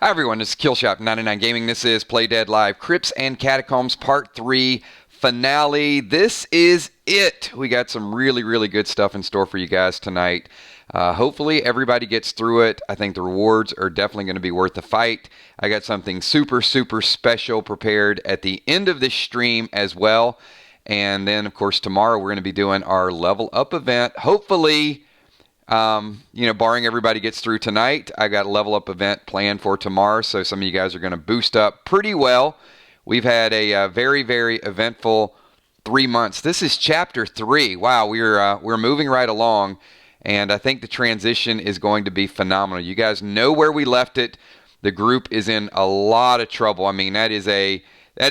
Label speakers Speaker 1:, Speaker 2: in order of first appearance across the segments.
Speaker 1: Hi everyone, this is Killshot99 Gaming. This is Play Dead Live Crypts and Catacombs Part 3 finale. This is it. We got some really good stuff in store for you guys tonight. Hopefully everybody gets through it. I think the rewards are definitely going to be worth the fight. I got something super special prepared at the end of this stream as well. And then, of course, tomorrow we're going to be doing our level up event. Hopefully, barring everybody gets through tonight, I got a level up event planned for tomorrow. So some of you guys are going to boost up pretty well. We've had a very eventful 3 months. This is chapter 3. Wow, we're moving right along. And I think the transition is going to be phenomenal. You guys know where we left it. The group is in a lot of trouble. I mean, that is a BAD.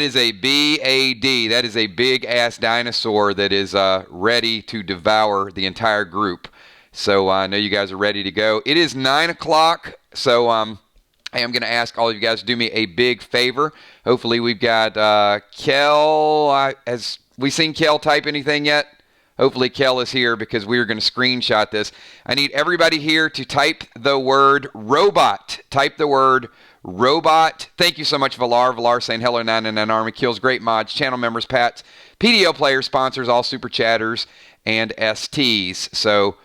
Speaker 1: That is a big ass dinosaur that is ready to devour the entire group. So I know you guys are ready to go. It is 9 o'clock. So I am going to ask all of you guys to do me a big favor. Hopefully we've got Kel. Has we seen Kel type anything yet? Hopefully Kel is here because we are going to screenshot this. I need everybody here to type the word robot. Type the word robot. Thank you so much, Valar. Valar saying hello, 999 Army. Kills, great mods, channel members, Pats, PDO players, sponsors, all super chatters, and STs. So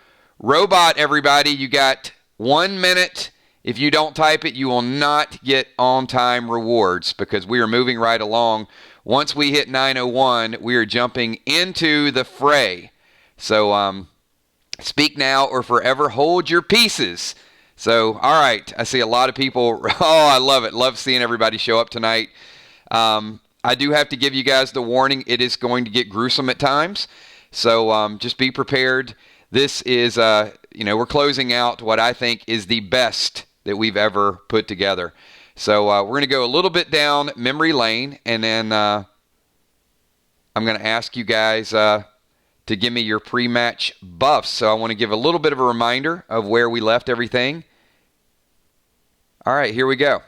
Speaker 1: robot, everybody, you got 1 minute. If you don't type it, you will not get on-time rewards because we are moving right along. Once we hit 9:01, we are jumping into the fray. So speak now or forever hold your pieces. So, all right, I see a lot of people. Oh, I love it. Love seeing everybody show up tonight. I do have to give you guys the warning. It is going to get gruesome at times. So just be prepared. This is, we're closing out what I think is the best that we've ever put together. So we're going to go a little bit down memory lane, and then I'm going to ask you guys to give me your pre-match buffs. So I want to give a little bit of a reminder of where we left everything. All right, here we go.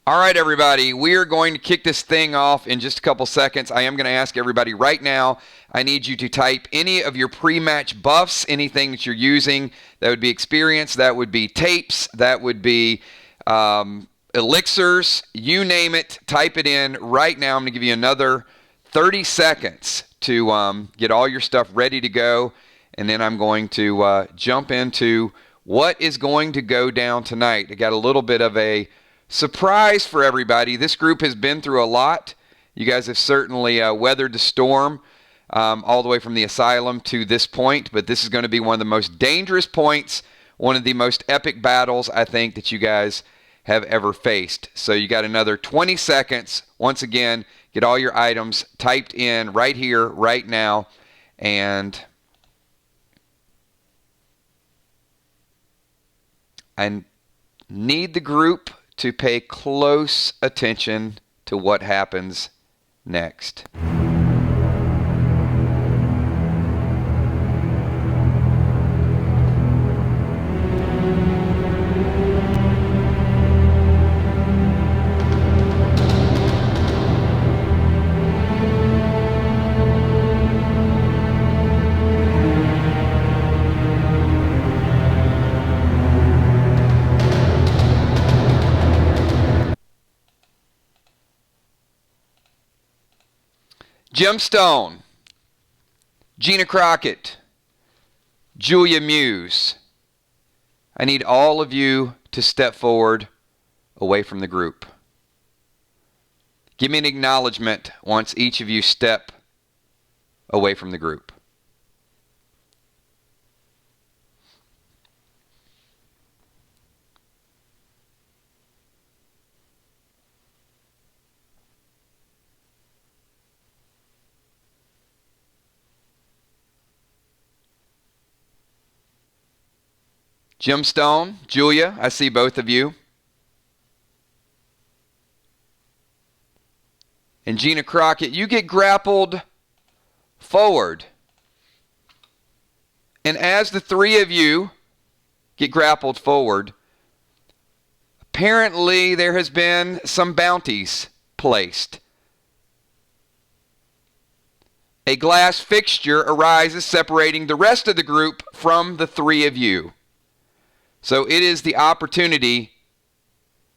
Speaker 1: All right, everybody, we are going to kick this thing off in just a couple seconds. I am going to ask everybody right now, I need you to type any of your pre-match buffs, anything that you're using. That would be experience, that would be tapes, that would be elixirs, you name it. Type it in right now. I'm going to give you another 30 seconds to get all your stuff ready to go, and then I'm going to jump into what is going to go down tonight. I got a little bit of a surprise for everybody. This group has been through a lot. You guys have certainly weathered the storm all the way from the asylum to this point, but this is going to be one of the most dangerous points, one of the most epic battles I think that you guys have ever faced. So you got another 20 seconds. Once again, get all your items typed in right here, right now, and I need the group to pay close attention to what happens next. Gemstone, Gina Crockett, Julia Muse. I need all of you to step forward away from the group. Give me an acknowledgement once each of you step away from the group. Gemstone, Julia, I see both of you. And Gina Crockett, you get grappled forward. And as the three of you get grappled forward, apparently there has been some bounties placed. A glass fixture arises separating the rest of the group from the three of you. So it is the opportunity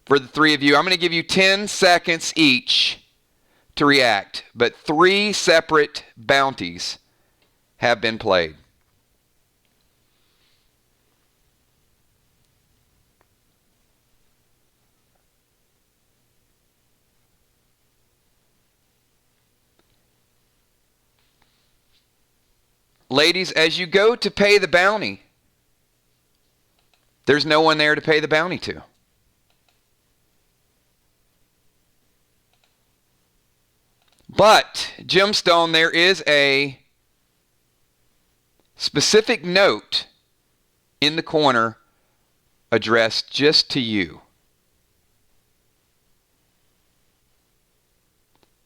Speaker 1: for the three of you. I'm going to give you 10 seconds each to react, but 3 separate bounties have been played. Ladies, as you go to pay the bounty, there's no one there to pay the bounty to. But, Gemstone, there is a specific note in the corner addressed just to you.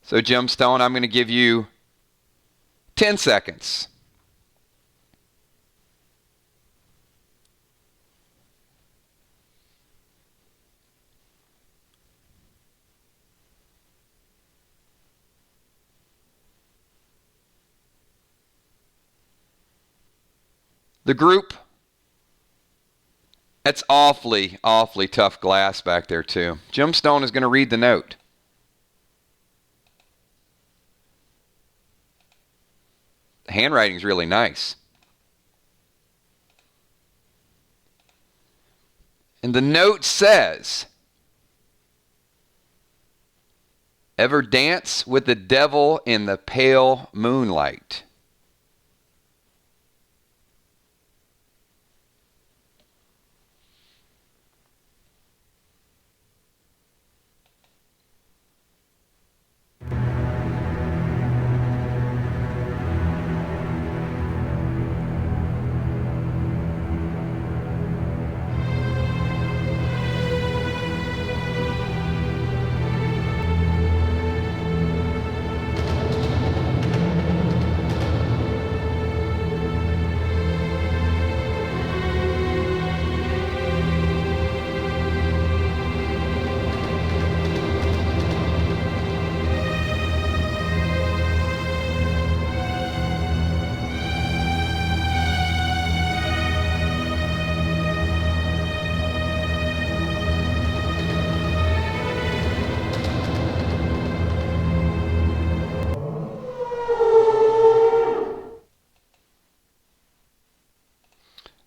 Speaker 1: So, Gemstone, I'm going to give you 10 seconds. The group, that's awfully tough glass back there too. Gemstone is going to read the note. The handwriting's really nice. And the note says, "Ever dance with the devil in the pale moonlight?"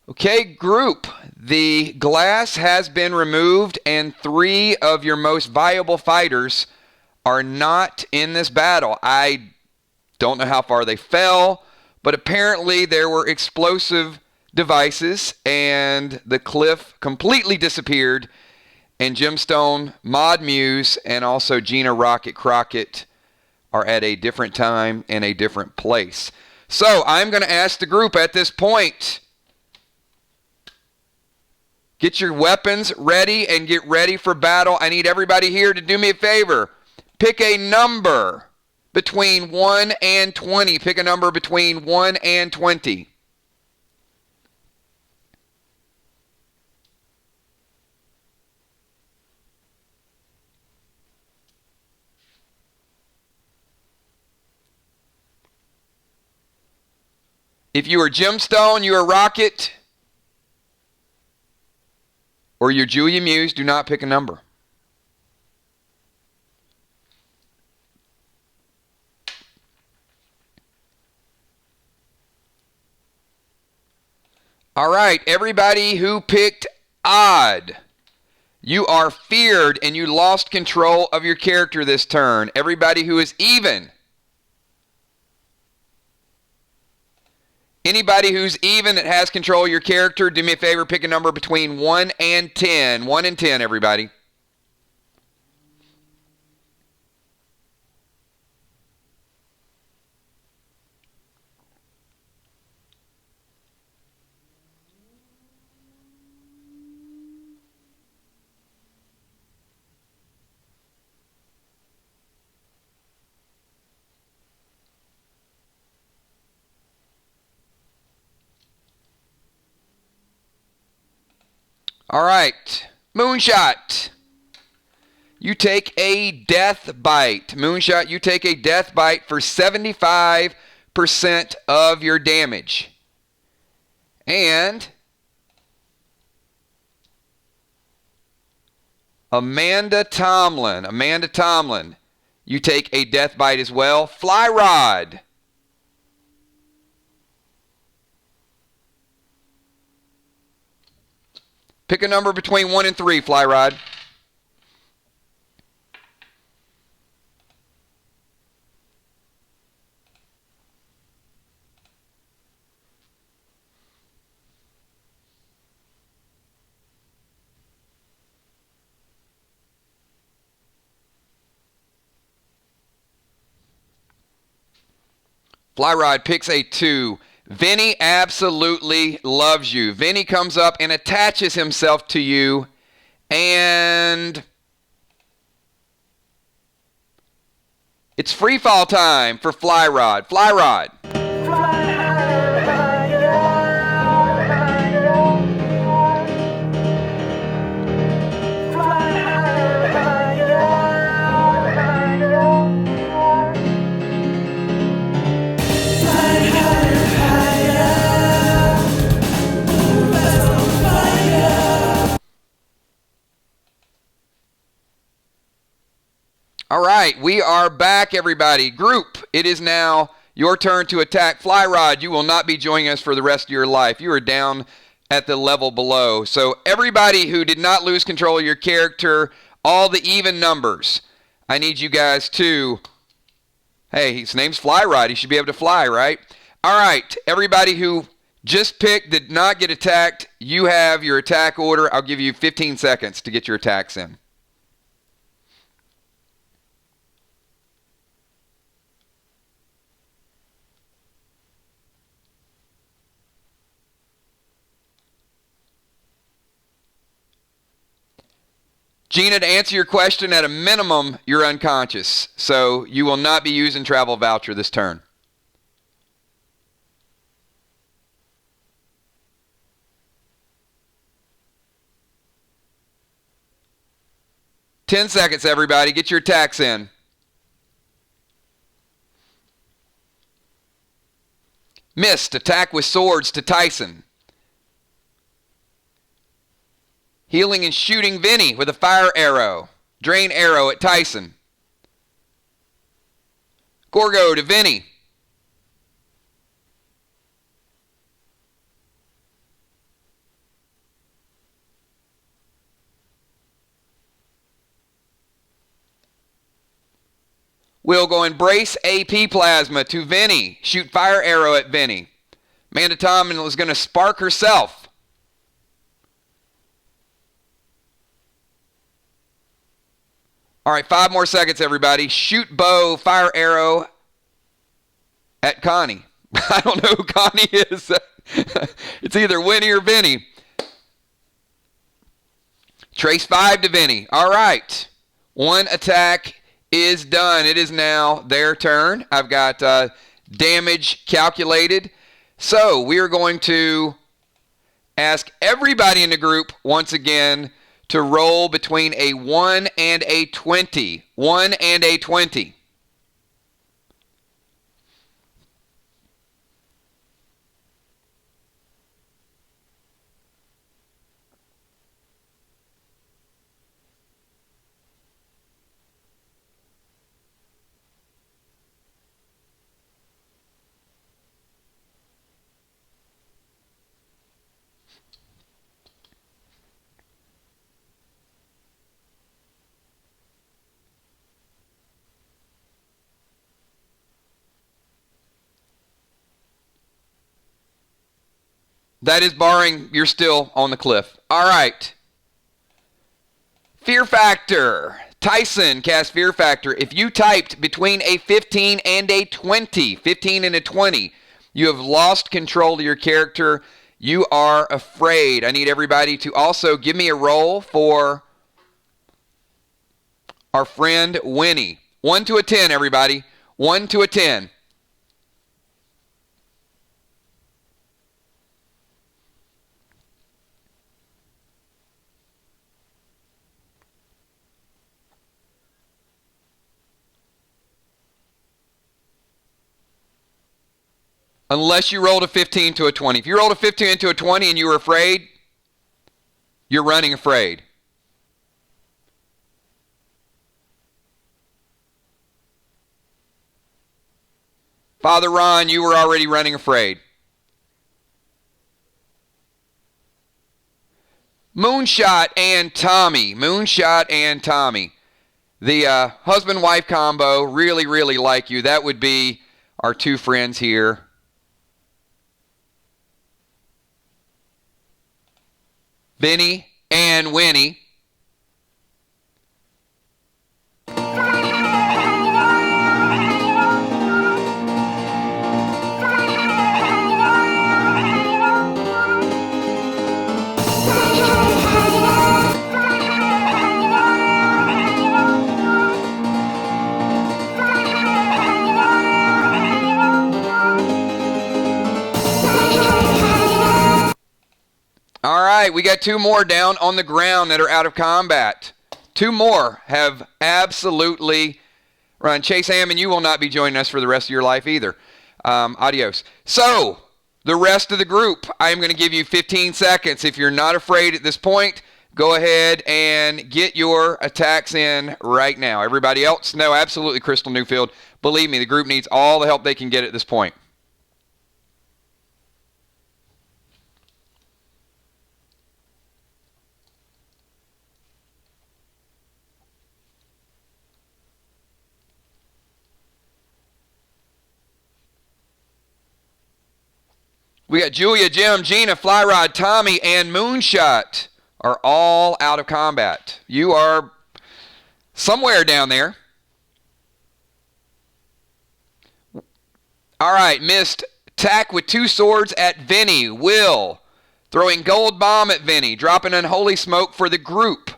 Speaker 1: Okay, group, the glass has been removed and 3 of your most viable fighters are not in this battle. I don't know how far they fell, but apparently there were explosive devices and the cliff completely disappeared, and Gemstone, Mod Muse, and also Gina Rocket Crockett are at a different time and a different place. So I'm going to ask the group at this point, get your weapons ready and get ready for battle. I need everybody here to do me a favor. Pick a number between 1 and 20. Pick a number between 1 and 20. If you are Gemstone, you are Rocket, or you're Julia Muse, do not pick a number. All right, everybody who picked odd, You are feared and you lost control of your character this turn. Everybody who is even. Anybody who's even that has control of your character, do me a favor, pick a number between 1 and 10. 1 and 10, everybody. All right, Moonshot. You take a death bite. Moonshot, you take a death bite for 75% of your damage. And Amanda Tomlin, you take a death bite as well. Fly Rod. Pick a number between 1 and 3, Fly Rod. Fly Rod picks a 2. Vinny absolutely loves you. Vinny comes up and attaches himself to you, and it's free fall time for Fly Rod. Fly Rod. All right, we are back, everybody. Group, it is now your turn to attack. Fly Rod, you will not be joining us for the rest of your life. You are down at the level below. So everybody who did not lose control of your character, all the even numbers, I need you guys to, hey, his name's Fly Rod. He should be able to fly, right? All right, everybody who just picked, did not get attacked, you have your attack order. I'll give you 15 seconds to get your attacks in. Gina, to answer your question, at a minimum, you're unconscious. So you will not be using travel voucher this turn. Ten seconds, everybody. Get your attacks in. Missed. Attack with swords to Tyson. Healing and shooting Vinny with a fire arrow. Drain arrow at Tyson. Gorgo to Vinny. We'll go embrace AP plasma to Vinny. Shoot fire arrow at Vinny. Amanda Tomlin is going to spark herself. All right, 5 more seconds, everybody. Shoot bow, fire arrow at Connie. I don't know who Connie is. It's either Winnie or Vinny. Trace 5 to Vinny. All right. 1 attack is done. It is now their turn. I've got damage calculated. So we are going to ask everybody in the group once again to roll between a 1 and a 20. 1 and a 20. That is barring you're still on the cliff. All right. Fear factor. Tyson cast Fear Factor. If you typed between a 15 and a 20, 15 and a 20, you have lost control of your character. You are afraid. I need everybody to also give me a roll for our friend Winnie. 1 to a 10, everybody. 1 to a 10. Unless you rolled a 15 to a 20. If you rolled a 15 to a 20 and you were afraid, you're running afraid. Father Ron, you were already running afraid. Moonshot and Tommy. Moonshot and Tommy. The husband-wife combo really, really like you. That would be our two friends here. Vinny and Winnie. All right, we got two more down on the ground that are out of combat. Two more have absolutely run. Chase Hammond, you will not be joining us for the rest of your life either. Adios. So, the rest of the group, I'm going to give you 15 seconds. If you're not afraid at this point, go ahead and get your attacks in right now. Everybody else, no, absolutely, Crystal Newfield. Believe me, the group needs all the help they can get at this point. We got Julia, Jim, Gina, Flyrod, Tommy, and Moonshot are all out of combat. You are somewhere down there. All right, missed attack with 2 swords at Vinny. Will throwing gold bomb at Vinny, dropping unholy smoke for the group.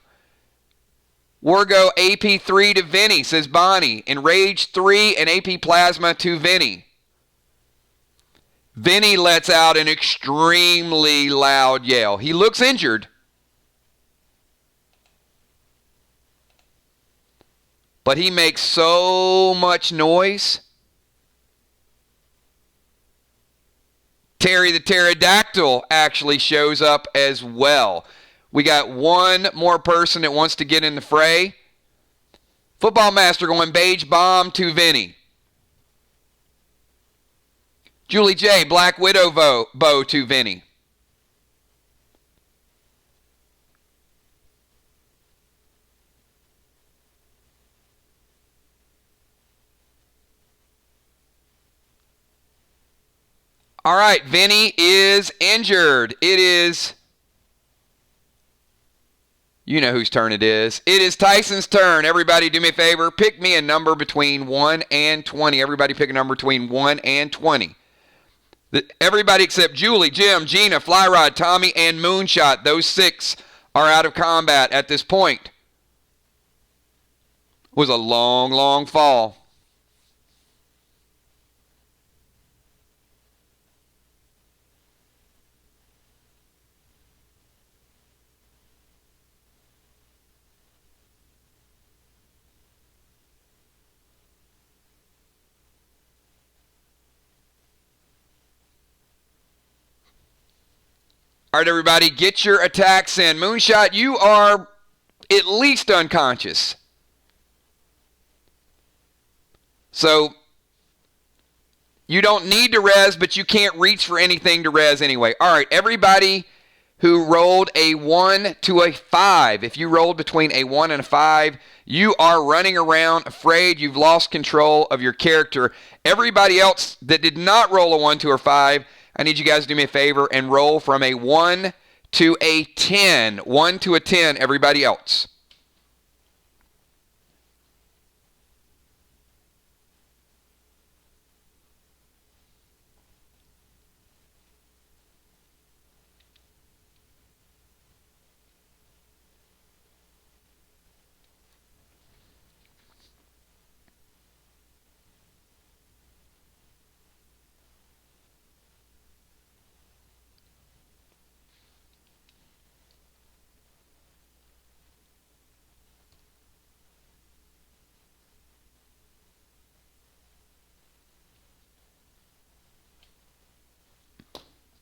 Speaker 1: Wargo AP 3 to Vinny, says Bonnie. Enraged 3 and AP plasma to Vinny. Vinny lets out an extremely loud yell. He looks injured, but he makes so much noise. Terry the Pterodactyl actually shows up as well. We got one more person that wants to get in the fray. Football Master going Beige Bomb to Vinny. Julie J, Black Widow bow to Vinny. All right, Vinny is injured. It is, you know whose turn it is. It is Tyson's turn. Everybody do me a favor. Pick me a number between 1 and 20. Everybody pick a number between 1 and 20. Everybody except Julie, Jim, Gina, Flyrod, Tommy, and Moonshot. Those 6 are out of combat at this point. It was a long, long fall. All right, everybody, get your attacks in. Moonshot, you are at least unconscious. So, you don't need to res, but you can't reach for anything to res anyway. All right, everybody who rolled a 1 to a 5, if you rolled between a 1 and a 5, you are running around afraid. You've lost control of your character. Everybody else that did not roll a 1 to a 5, I need you guys to do me a favor and roll from a 1 to a 10. 1 to a 10, everybody else.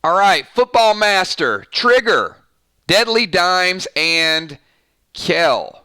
Speaker 1: All right, Football Master, Trigger, Deadly Dimes, and Kel.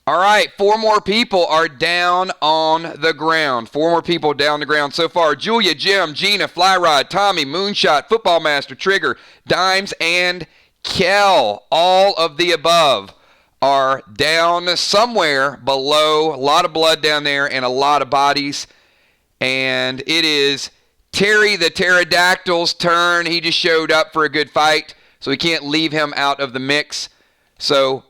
Speaker 1: All right, 4 more people are down on the ground. 4 more people down the ground so far. Julia, Jim, Gina, Flyrod, Tommy, Moonshot, Football Master, Trigger, Dimes, and Kel. All of the above are down somewhere below. A lot of blood down there and a lot of bodies. And it is Terry the Pterodactyl's turn. He just showed up for a good fight, so we can't leave him out of the mix. So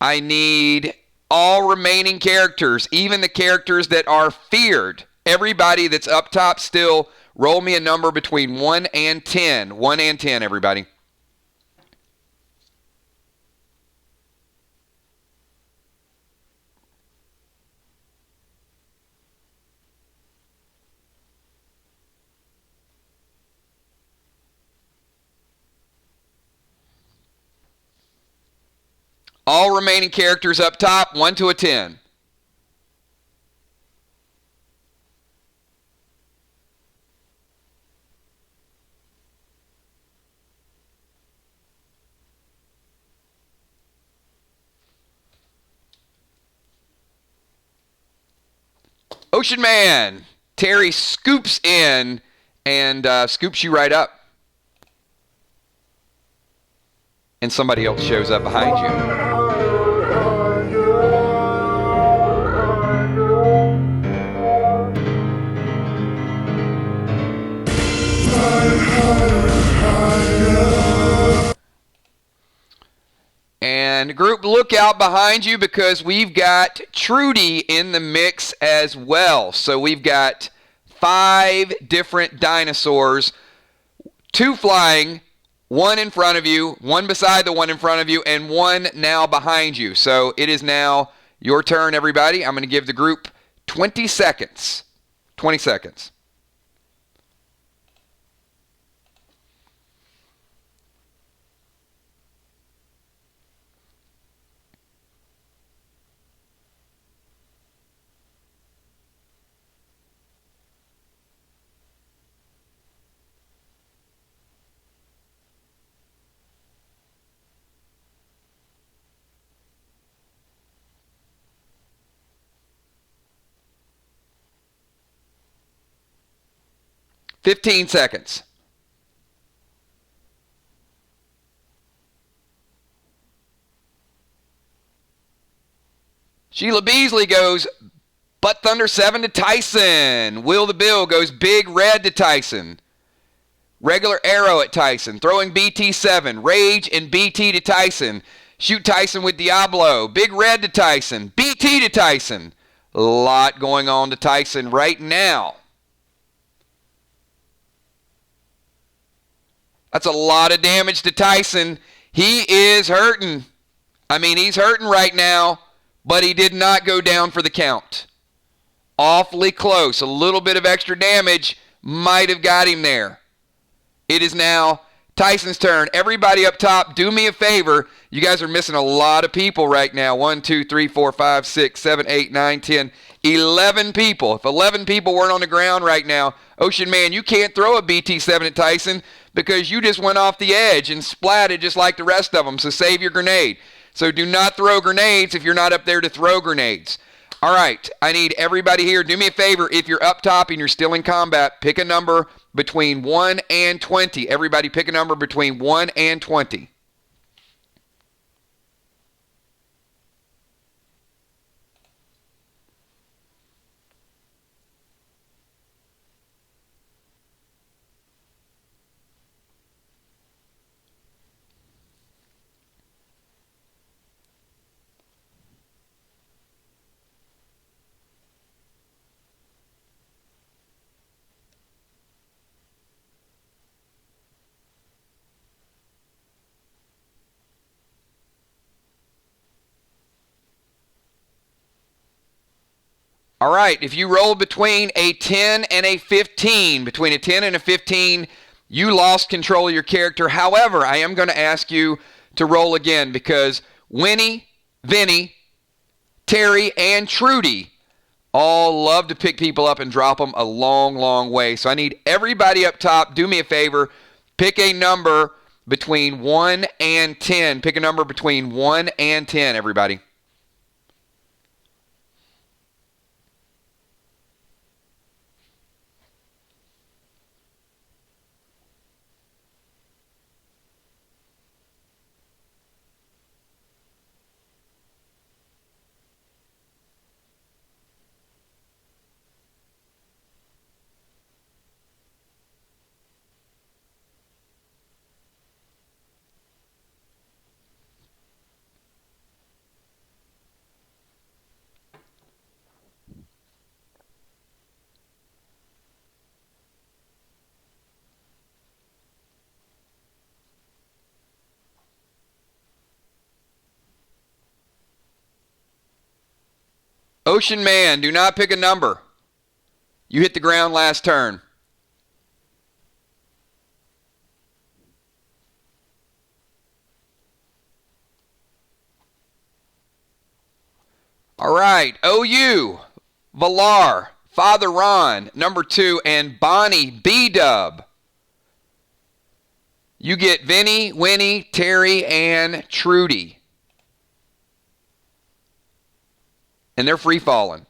Speaker 1: I need all remaining characters, even the characters that are feared. Everybody that's up top still, roll me a number between 1 and 10. 1 and 10, everybody. All remaining characters up top, 1 to a 10. Ocean Man, Terry scoops in and scoops you right up. And somebody else shows up behind you. And group, look out behind you because we've got Trudy in the mix as well. So we've got 5 different dinosaurs, 2 flying, 1 in front of you, 1 beside the one in front of you, and 1 now behind you. So it is now your turn, everybody. I'm going to give the group 20 seconds. 20 seconds. Fifteen seconds. Sheila Beasley goes Butt Thunder 7 to Tyson. Will the Bill goes Big Red to Tyson. Regular Arrow at Tyson. Throwing BT 7. Rage and BT to Tyson. Shoot Tyson with Diablo. Big Red to Tyson. BT to Tyson. A lot going on to Tyson right now. That's a lot of damage to Tyson. He is hurting. I mean, he's hurting right now, but he did not go down for the count. Awfully close. A little bit of extra damage might have got him there. It is now Tyson's turn. Everybody up top, do me a favor. You guys are missing a lot of people right now. 1, 2, 3, 4, 5, 6, 7, 8, 9, 10, 11 people. If 11 people weren't on the ground right now, Ocean Man, you can't throw a BT7 at Tyson because you just went off the edge and splatted just like the rest of them. So save your grenade. So do not throw grenades if you're not up there to throw grenades. All right, I need everybody here. Do me a favor. If you're up top and you're still in combat, pick a number between 1 and 20. Everybody pick a number between 1 and 20. All right, if you roll between a 10 and a 15, between a 10 and a 15, you lost control of your character. However, I am going to ask you to roll again because Winnie, Vinny, Terry, and Trudy all love to pick people up and drop them a long, long way. So I need everybody up top, do me a favor, pick a number between 1 and 10. Pick a number between 1 and 10, everybody. Ocean Man, do not pick a number. You hit the ground last turn. All right, OU, Valar, Father Ron, number 2, and Bonnie B-Dub. You get Vinny, Winnie, Terry, and Trudy. And they're free falling.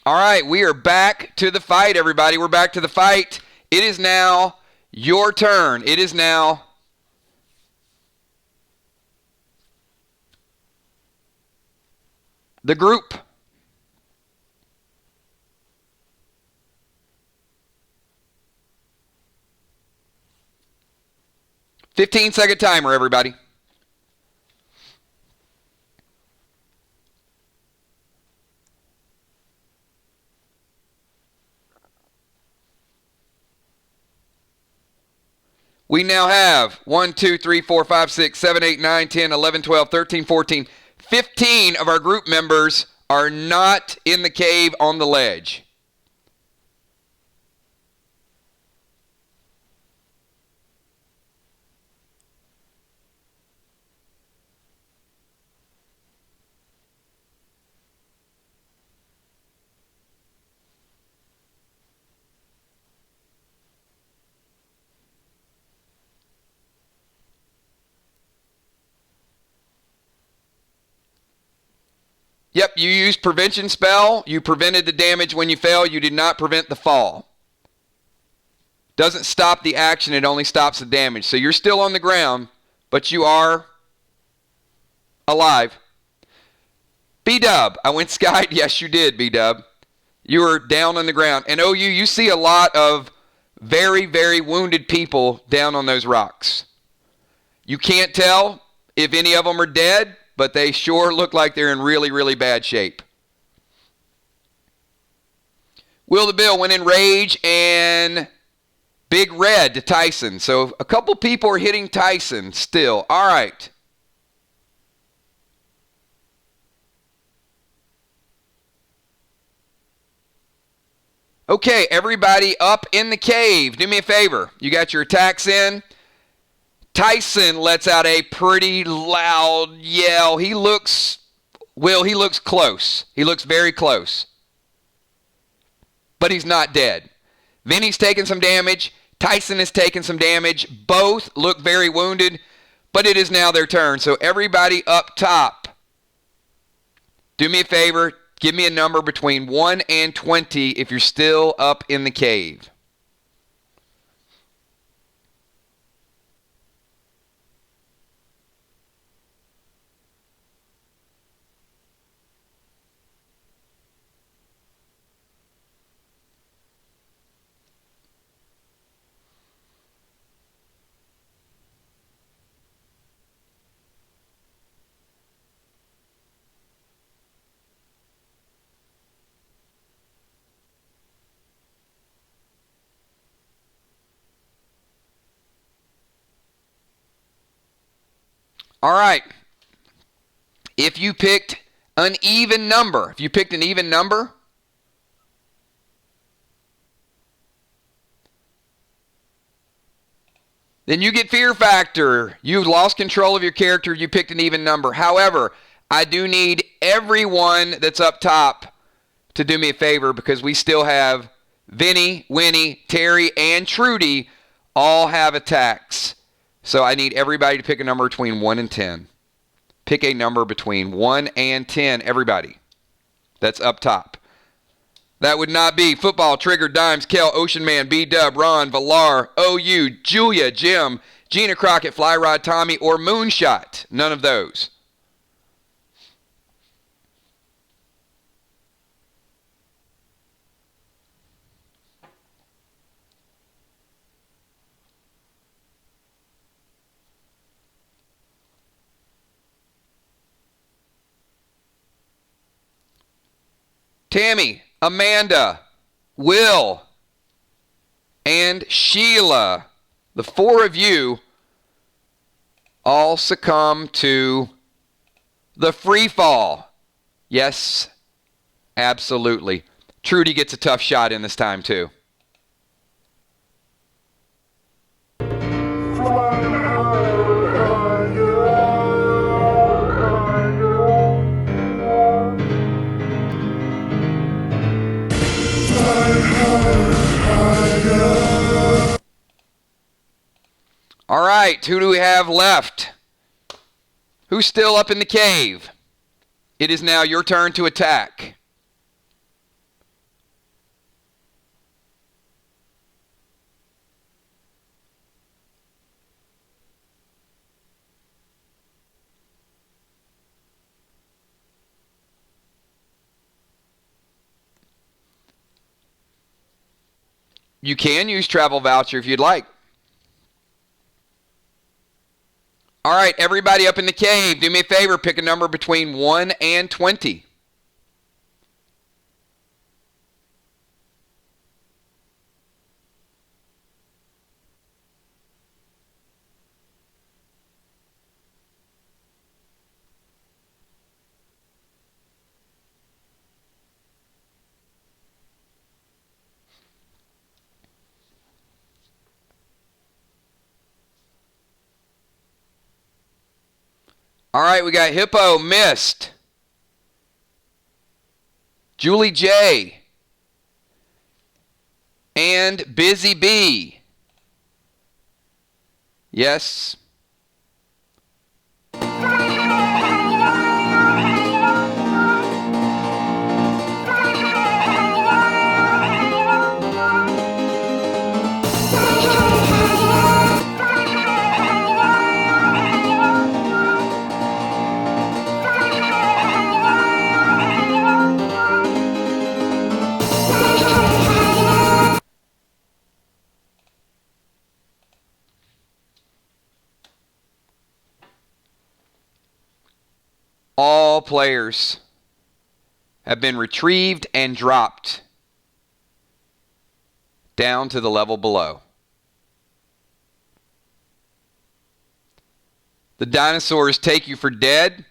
Speaker 1: All right, we are back to the fight, everybody. We're back to the fight. It is now your turn. It is now the group. "15-second timer, everybody. We now have 1, 2, 3, 4, 5, 6, 7, 8, 9, 10, 11, 12, 13, 14, 15 of our group members are not in the cave on the ledge. Yep, you used prevention spell. You prevented the damage when you fell. You did not prevent the fall. Doesn't stop the action. It only stops the damage. So you're still on the ground, but you are alive. B-Dub, I went skied. Yes, you did, B-Dub. You were down on the ground. And OU, you see a lot of very, very wounded people down on those rocks. You can't tell if any of them are dead but they sure look like they're in really, really bad shape. Will the Bill went in Rage and Big Red to Tyson. So a couple people are hitting Tyson still. All right. Okay, everybody up in the cave. Do me a favor. You got your attacks in. Tyson lets out a pretty loud yell. He looks close. He looks very close. But he's not dead. Vinny's taking some damage. Tyson is taking some damage. Both look very wounded, but it is now their turn. So everybody up top, do me a favor. Give me a number between 1 and 20 if you're still up in the cave. All right. If you picked an even number, then you get fear factor. You've lost control of your character. You picked an even number. However, I do need everyone that's up top to do me a favor because we still have Vinny, Winnie, Terry, and Trudy all have attacks. So I need everybody to pick a number between 1 and 10. Pick a number between 1 and 10, everybody. That's up top. That would not be Football, Trigger, Dimes, Kel, Ocean Man, B-Dub, Ron, Valar, OU, Julia, Jim, Gina Crockett, Fly Rod, Tommy, or Moonshot. None of those. Tammy, Amanda, Will, and Sheila, the 4 of you all succumb to the Freefall. Yes, absolutely. Trudy gets a tough shot in this time too. All right, who do we have left? Who's still up in the cave? It is now your turn to attack. You can use travel voucher if you'd like. All right, everybody up in the cave, do me a favor, pick a number between 1 and 20. All right, we got Hippo, missed. Julie J. And Busy B. Yes. All players have been retrieved and dropped down to the level below. The dinosaurs take you for dead,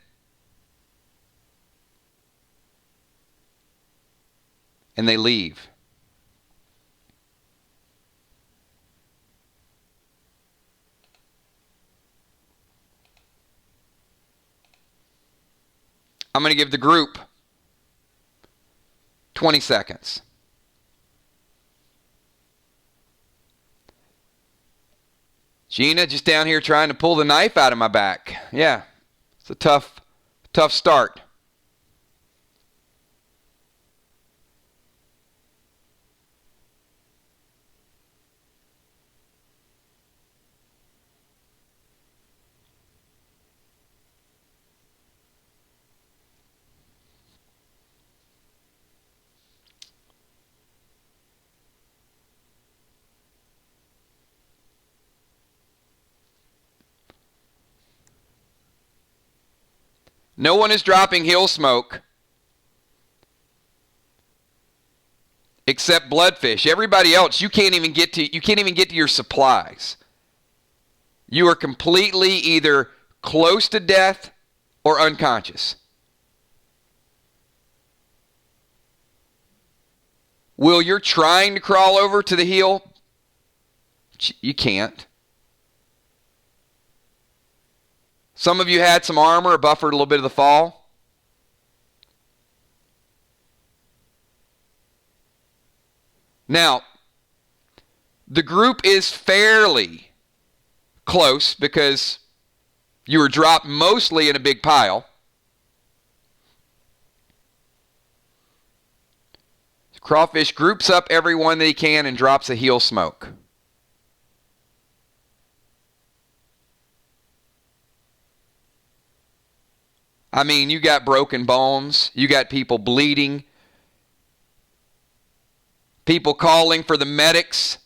Speaker 1: and they leave. I'm going to give the group 20 seconds. Gina, just down here trying to pull the knife out of my back. Yeah, it's a tough start. No one is dropping hill smoke except bloodfish. Everybody else, you can't even get to your supplies. You are completely either close to death or unconscious. Will, you're trying to crawl over to the hill. You can't. Some of you had some armor, buffered a little bit of the fall. Now, the group is fairly close because you were dropped mostly in a big pile. Crawfish groups up everyone that he can and drops a heel smoke. I mean, you got broken bones. You got people bleeding. People calling for the medics.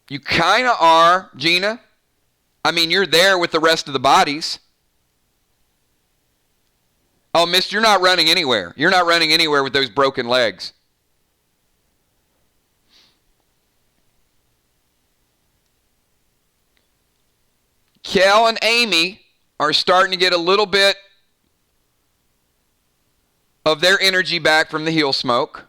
Speaker 1: You kind of are, Gina. I mean, you're there with the rest of the bodies. Oh, mister, you're not running anywhere. You're not running anywhere with those broken legs. Kel and Amy are starting to get a little bit of their energy back from the heel smoke.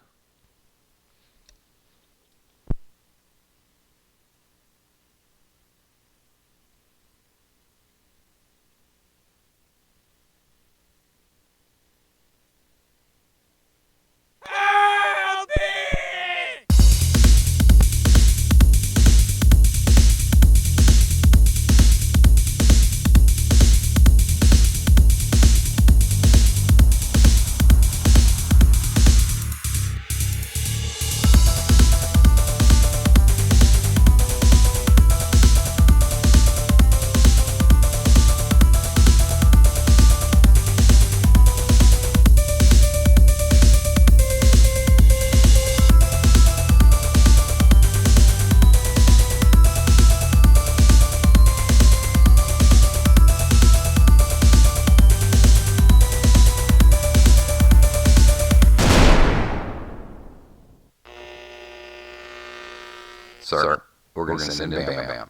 Speaker 1: Sir, we're going to send in Bam Bam.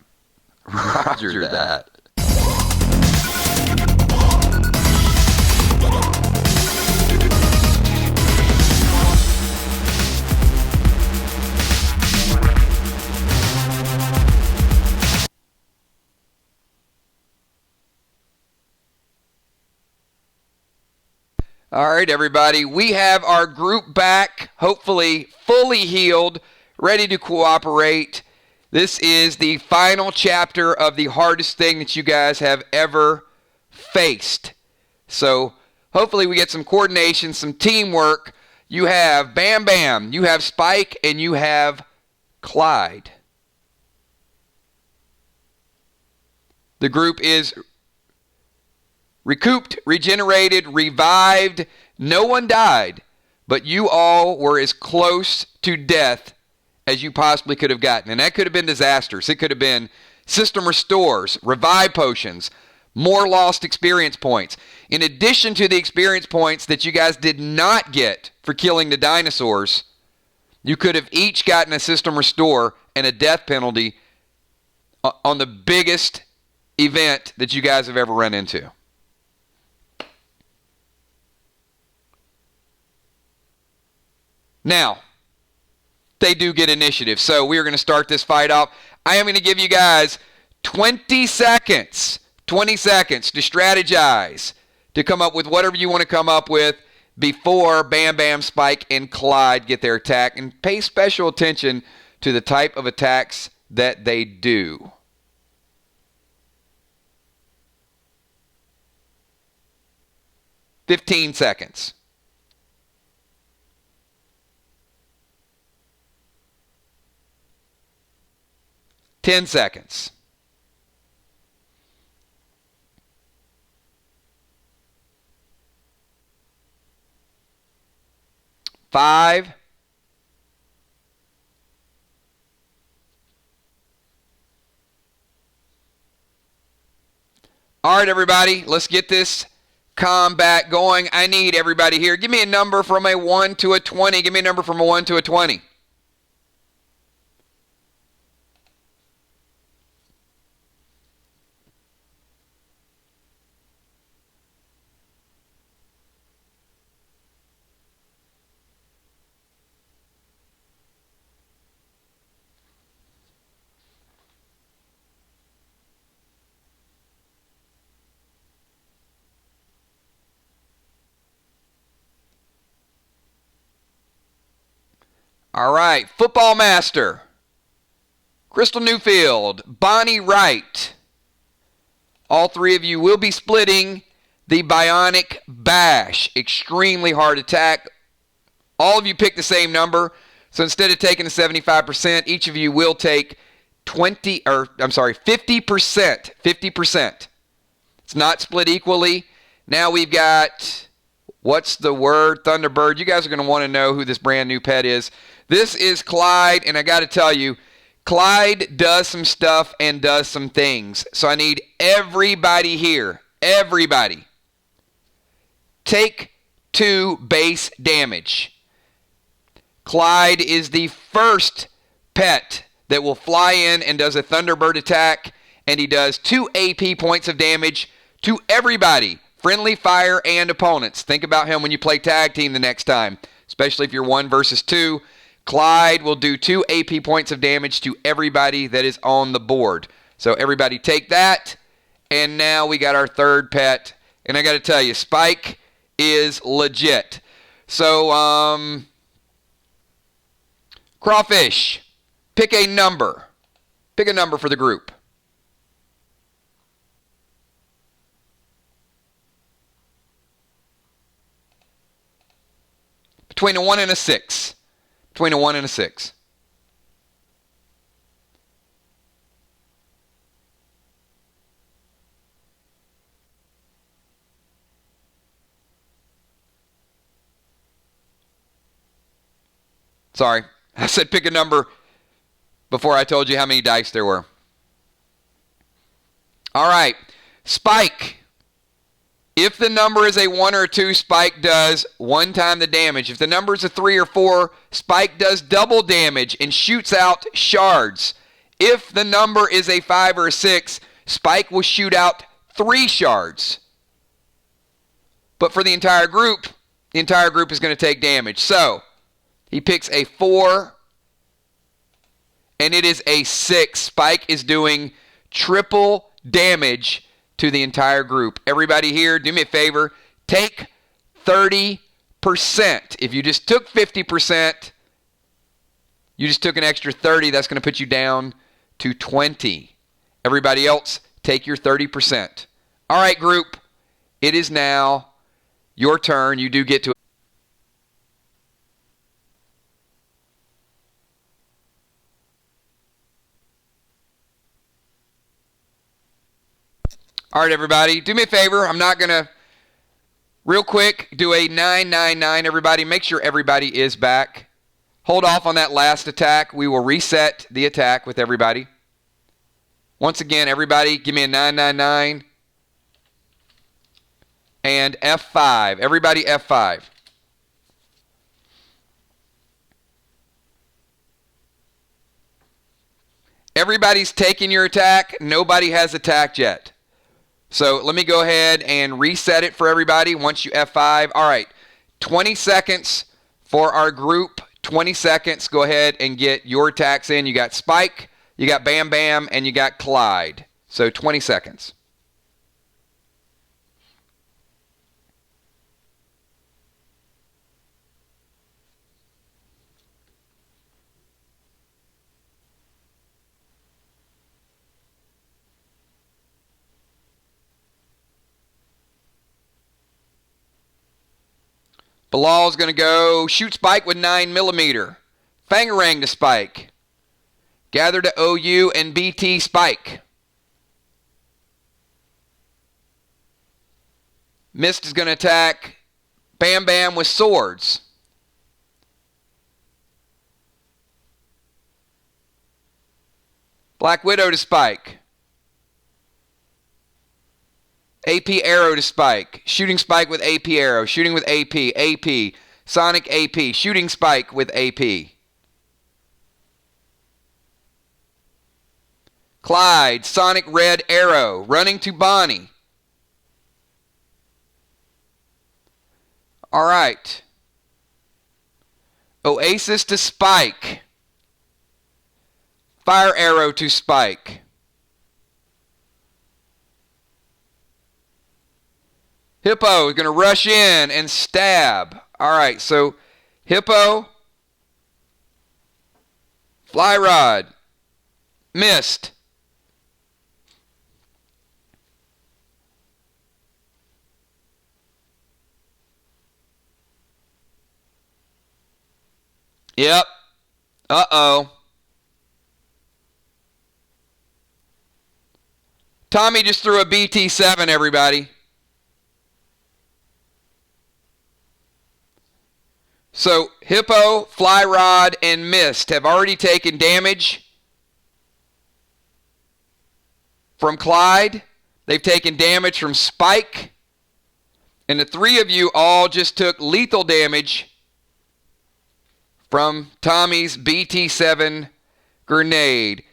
Speaker 1: Roger that. All right, everybody. We have our group back, hopefully fully healed, ready to cooperate. This is the final chapter of the hardest thing that you guys have ever faced. So hopefully we get some coordination, some teamwork. You have Bam Bam, you have Spike, and you have Clyde. The group is recouped, regenerated, revived. No one died, but you all were as close to death as you possibly could have gotten. And that could have been disasters. It could have been system restores, revive potions, more lost experience points. In addition to the experience points that you guys did not get for killing the dinosaurs, you could have each gotten a system restore and a death penalty on the biggest event that you guys have ever run into. Now, they do get initiative. So we are going to start this fight off. I am going to give you guys 20 seconds to strategize, to come up with whatever you want to come up with before Bam Bam, Spike, and Clyde get their attack. And pay special attention to the type of attacks that they do. "15 seconds. "10 seconds. "5. All right, everybody, let's get this combat going. I need everybody here. Give me a number from a 1 to a 20. Give me a number from a 1 to a 20. All right, Football Master, Crystal Newfield, Bonnie Wright. All three of you will be splitting the Bionic Bash. Extremely hard attack. All of you pick the same number. So instead of taking the 75%, each of you will take 50%. 50%. It's not split equally. Now we've got, what's the word? Thunderbird. You guys are going to want to know who this brand new pet is. This is Clyde, and I got to tell you, Clyde does some stuff and does some things. So I need everybody here, everybody, take 2 base damage. Clyde is the first pet that will fly in and does a Thunderbird attack, and he does 2 AP points of damage to everybody, friendly, fire, and opponents. Think about him when you play tag team the next time, especially if you're 1 versus 2. Clyde will do 2 AP points of damage to everybody that is on the board. So everybody take that. And now we got our third pet. And I got to tell you, Spike is legit. So, Crawfish, pick a number. Pick a number for the group. Between a 1 and a 6. Between a 1 and a 6. Sorry, I said pick a number before I told you how many dice there were. All right, Spike. If the number is a 1 or a 2, Spike does 1 time the damage. If the number is a 3 or 4, Spike does double damage and shoots out shards. If the number is a 5 or a 6, Spike will shoot out 3 shards. But for the entire group is going to take damage. So, he picks a 4, and it is a 6. Spike is doing triple damage to the entire group. Everybody here, do me a favor, take 30%. If you just took 50%, you just took an extra 30, that's going to put you down to 20. Everybody else, take your 30%. All right, group, it is now your turn. You do get to All right, everybody, do me a favor. I'm not going to, real quick, do a 999, everybody. Make sure everybody is back. Hold off on that last attack. We will reset the attack with everybody. Once again, everybody, give me a 999 and F5. Everybody F5. Everybody's taking your attack. Nobody has attacked yet. So let me go ahead and reset it for everybody once you F5. All right, 20 seconds for our group. 20 seconds. Go ahead and get your attacks in. You got Spike, you got Bam Bam, and you got Clyde. So 20 seconds. Bilal's going to go shoot Spike with 9mm. Fangarang to Spike. Gather to OU and BT Spike. Mist is going to attack Bam Bam with swords. Black Widow to Spike. AP Arrow to Spike. Shooting Spike with AP Arrow. Shooting with AP. AP. Sonic AP. Shooting Spike with AP. Clyde. Sonic Red Arrow. Running to Bonnie. All right. Oasis to Spike. Fire Arrow to Spike. Hippo is going to rush in and stab. All right, so Hippo, Fly Rod, Mist. Yep. Uh-oh. Tommy just threw a BT7, everybody. So Hippo, Fly Rod, and Mist have already taken damage from Clyde. They've taken damage from Spike. And the three of you all just took lethal damage from Tommy's BT7 grenade.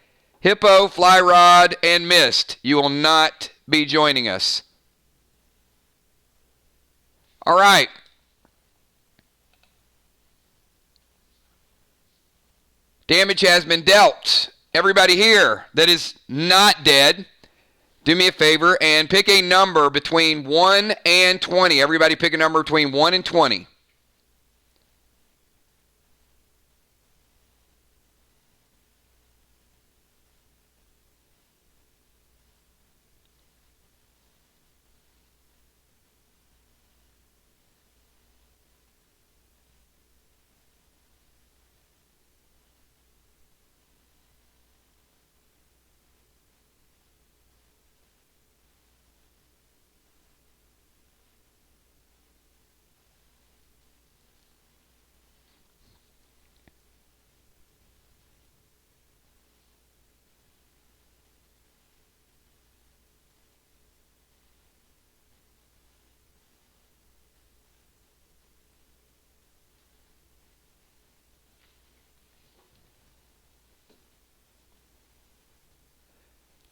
Speaker 1: Hippo, Fly Rod, and Mist, you will not be joining us. All right. Damage has been dealt. Everybody here that is not dead, do me a favor and pick a number between 1 and 20. Everybody pick a number between 1 and 20.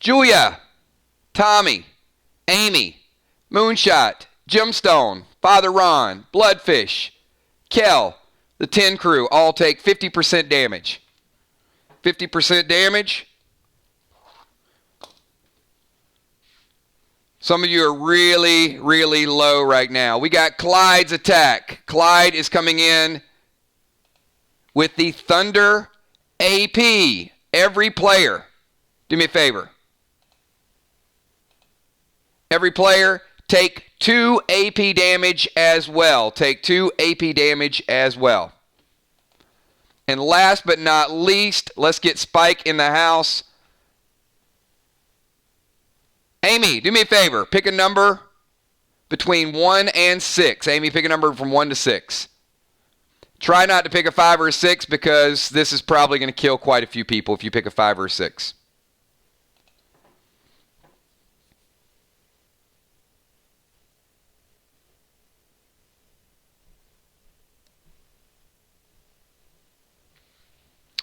Speaker 1: Julia, Tommy, Amy, Moonshot, Gemstone, Father Ron, Bloodfish, Kel, the 10 crew all take 50% damage. 50% damage. Some of you are really, really low right now. We got Clyde's attack. Clyde is coming in with the Thunder AP. Every player, do me a favor. Every player, take 2 AP damage as well. Take 2 AP damage as well. And last but not least, let's get Spike in the house. Amy, do me a favor. Pick a number between 1 and 6. Amy, pick a number from 1 to 6. Try not to pick a 5 or a 6 because this is probably going to kill quite a few people if you pick a 5 or a 6.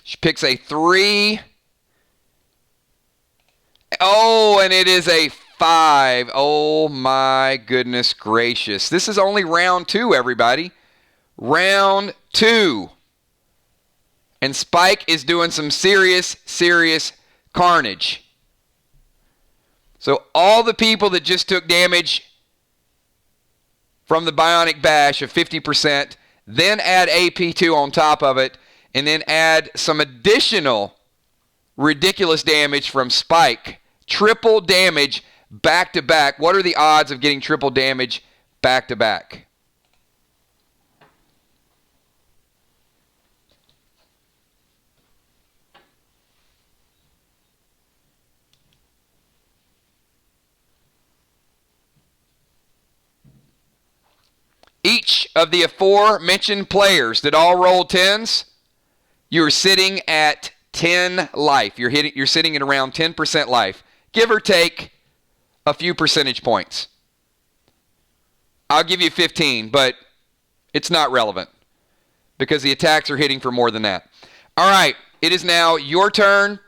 Speaker 1: She picks a 3. Oh, and it is a 5. Oh my goodness gracious. This is only round 2, everybody. Round 2. And Spike is doing some serious carnage. So all the people that just took damage from the Bionic Bash of 50%, then add AP2 on top of it, and then add some additional ridiculous damage from Spike. Triple damage back to back. What are the odds of getting triple damage back to back? Each of the aforementioned players that all rolled 10s, you're sitting at 10 life. You're sitting at around 10% life, give or take a few percentage points. I'll give you 15, but it's not relevant because the attacks are hitting for more than that. All right, it is now your turn.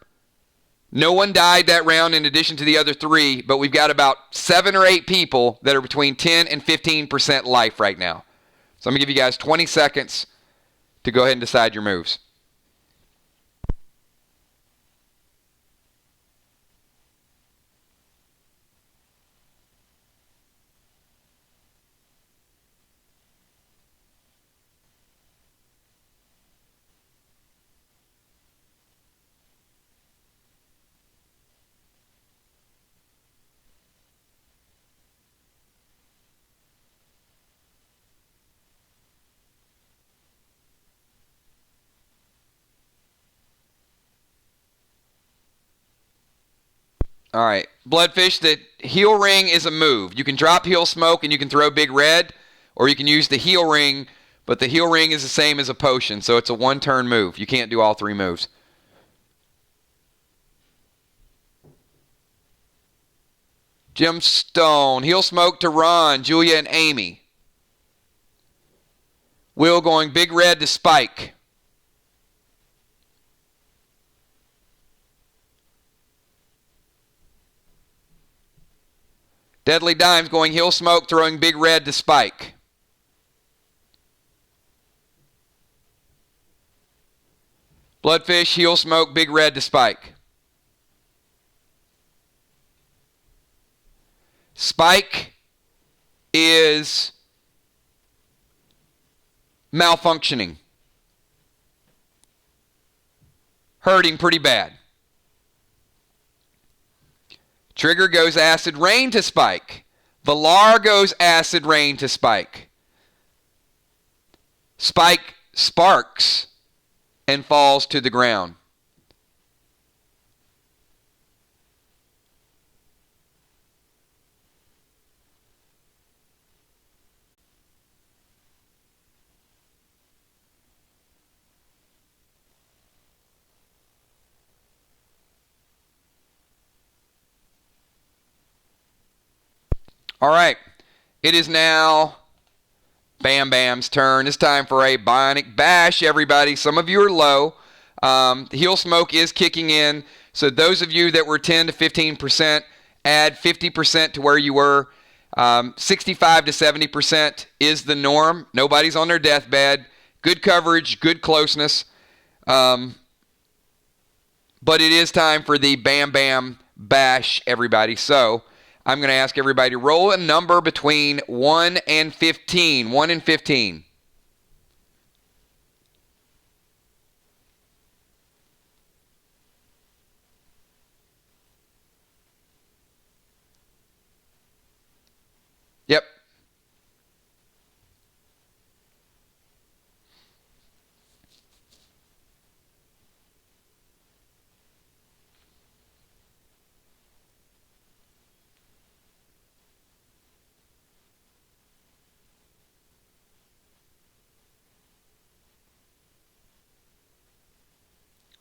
Speaker 1: No one died that round in addition to the other 3, but we've got about 7 or 8 people that are between 10 and 15% life right now. So I'm going to give you guys 20 seconds to go ahead and decide your moves. All right. Bloodfish, the heal ring is a move. You can drop heal smoke and you can throw big red, or you can use the heal ring, but the heal ring is the same as a potion, so it's a one-turn move. You can't do all 3 moves. Gemstone, heal smoke to Ron, Julia, and Amy. Will going big red to Spike. Deadly Dimes going heal smoke, throwing big red to Spike. Bloodfish, heal smoke, big red to Spike. Spike is malfunctioning. Hurting pretty bad. Trigger goes acid rain to Spike. Valar goes acid rain to Spike. Spike sparks and falls to the ground. All right, it is now Bam Bam's turn. It's time for a Bionic Bash, everybody. Some of you are low. The heal smoke is kicking in. So those of you that were 10 to 15%, add 50% to where you were. 65 to 70% is the norm. Nobody's on their deathbed. Good coverage, good closeness. But it is time for the Bam Bam Bash, everybody. So I'm going to ask everybody to roll a number between 1 and 15. 1 and 15. Yep.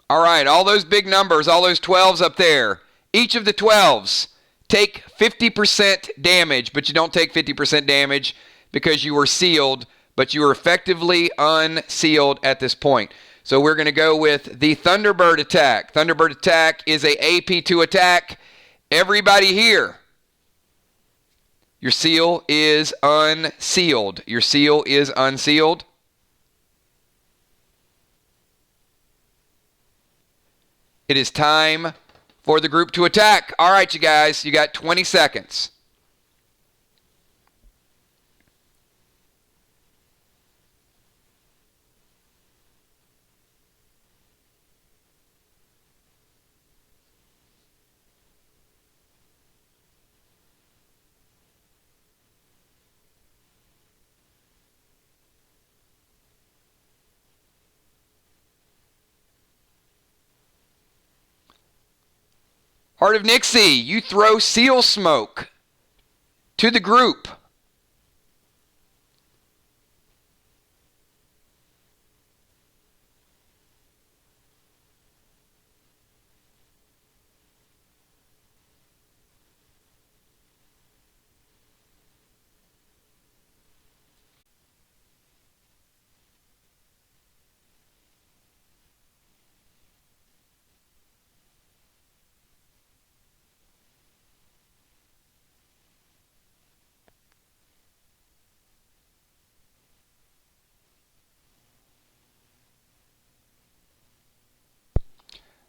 Speaker 1: All right, all those big numbers, all those 12s up there. Each of the 12s take 50% damage, but you don't take 50% damage because you were sealed, but you were effectively unsealed at this point. So we're going to go with the Thunderbird attack. Thunderbird attack is a AP2 attack. Everybody here, your seal is unsealed. Your seal is unsealed. It is time for the group to attack. All right, you guys, you got 20 seconds. Heart of Nixie, you throw seal smoke to the group.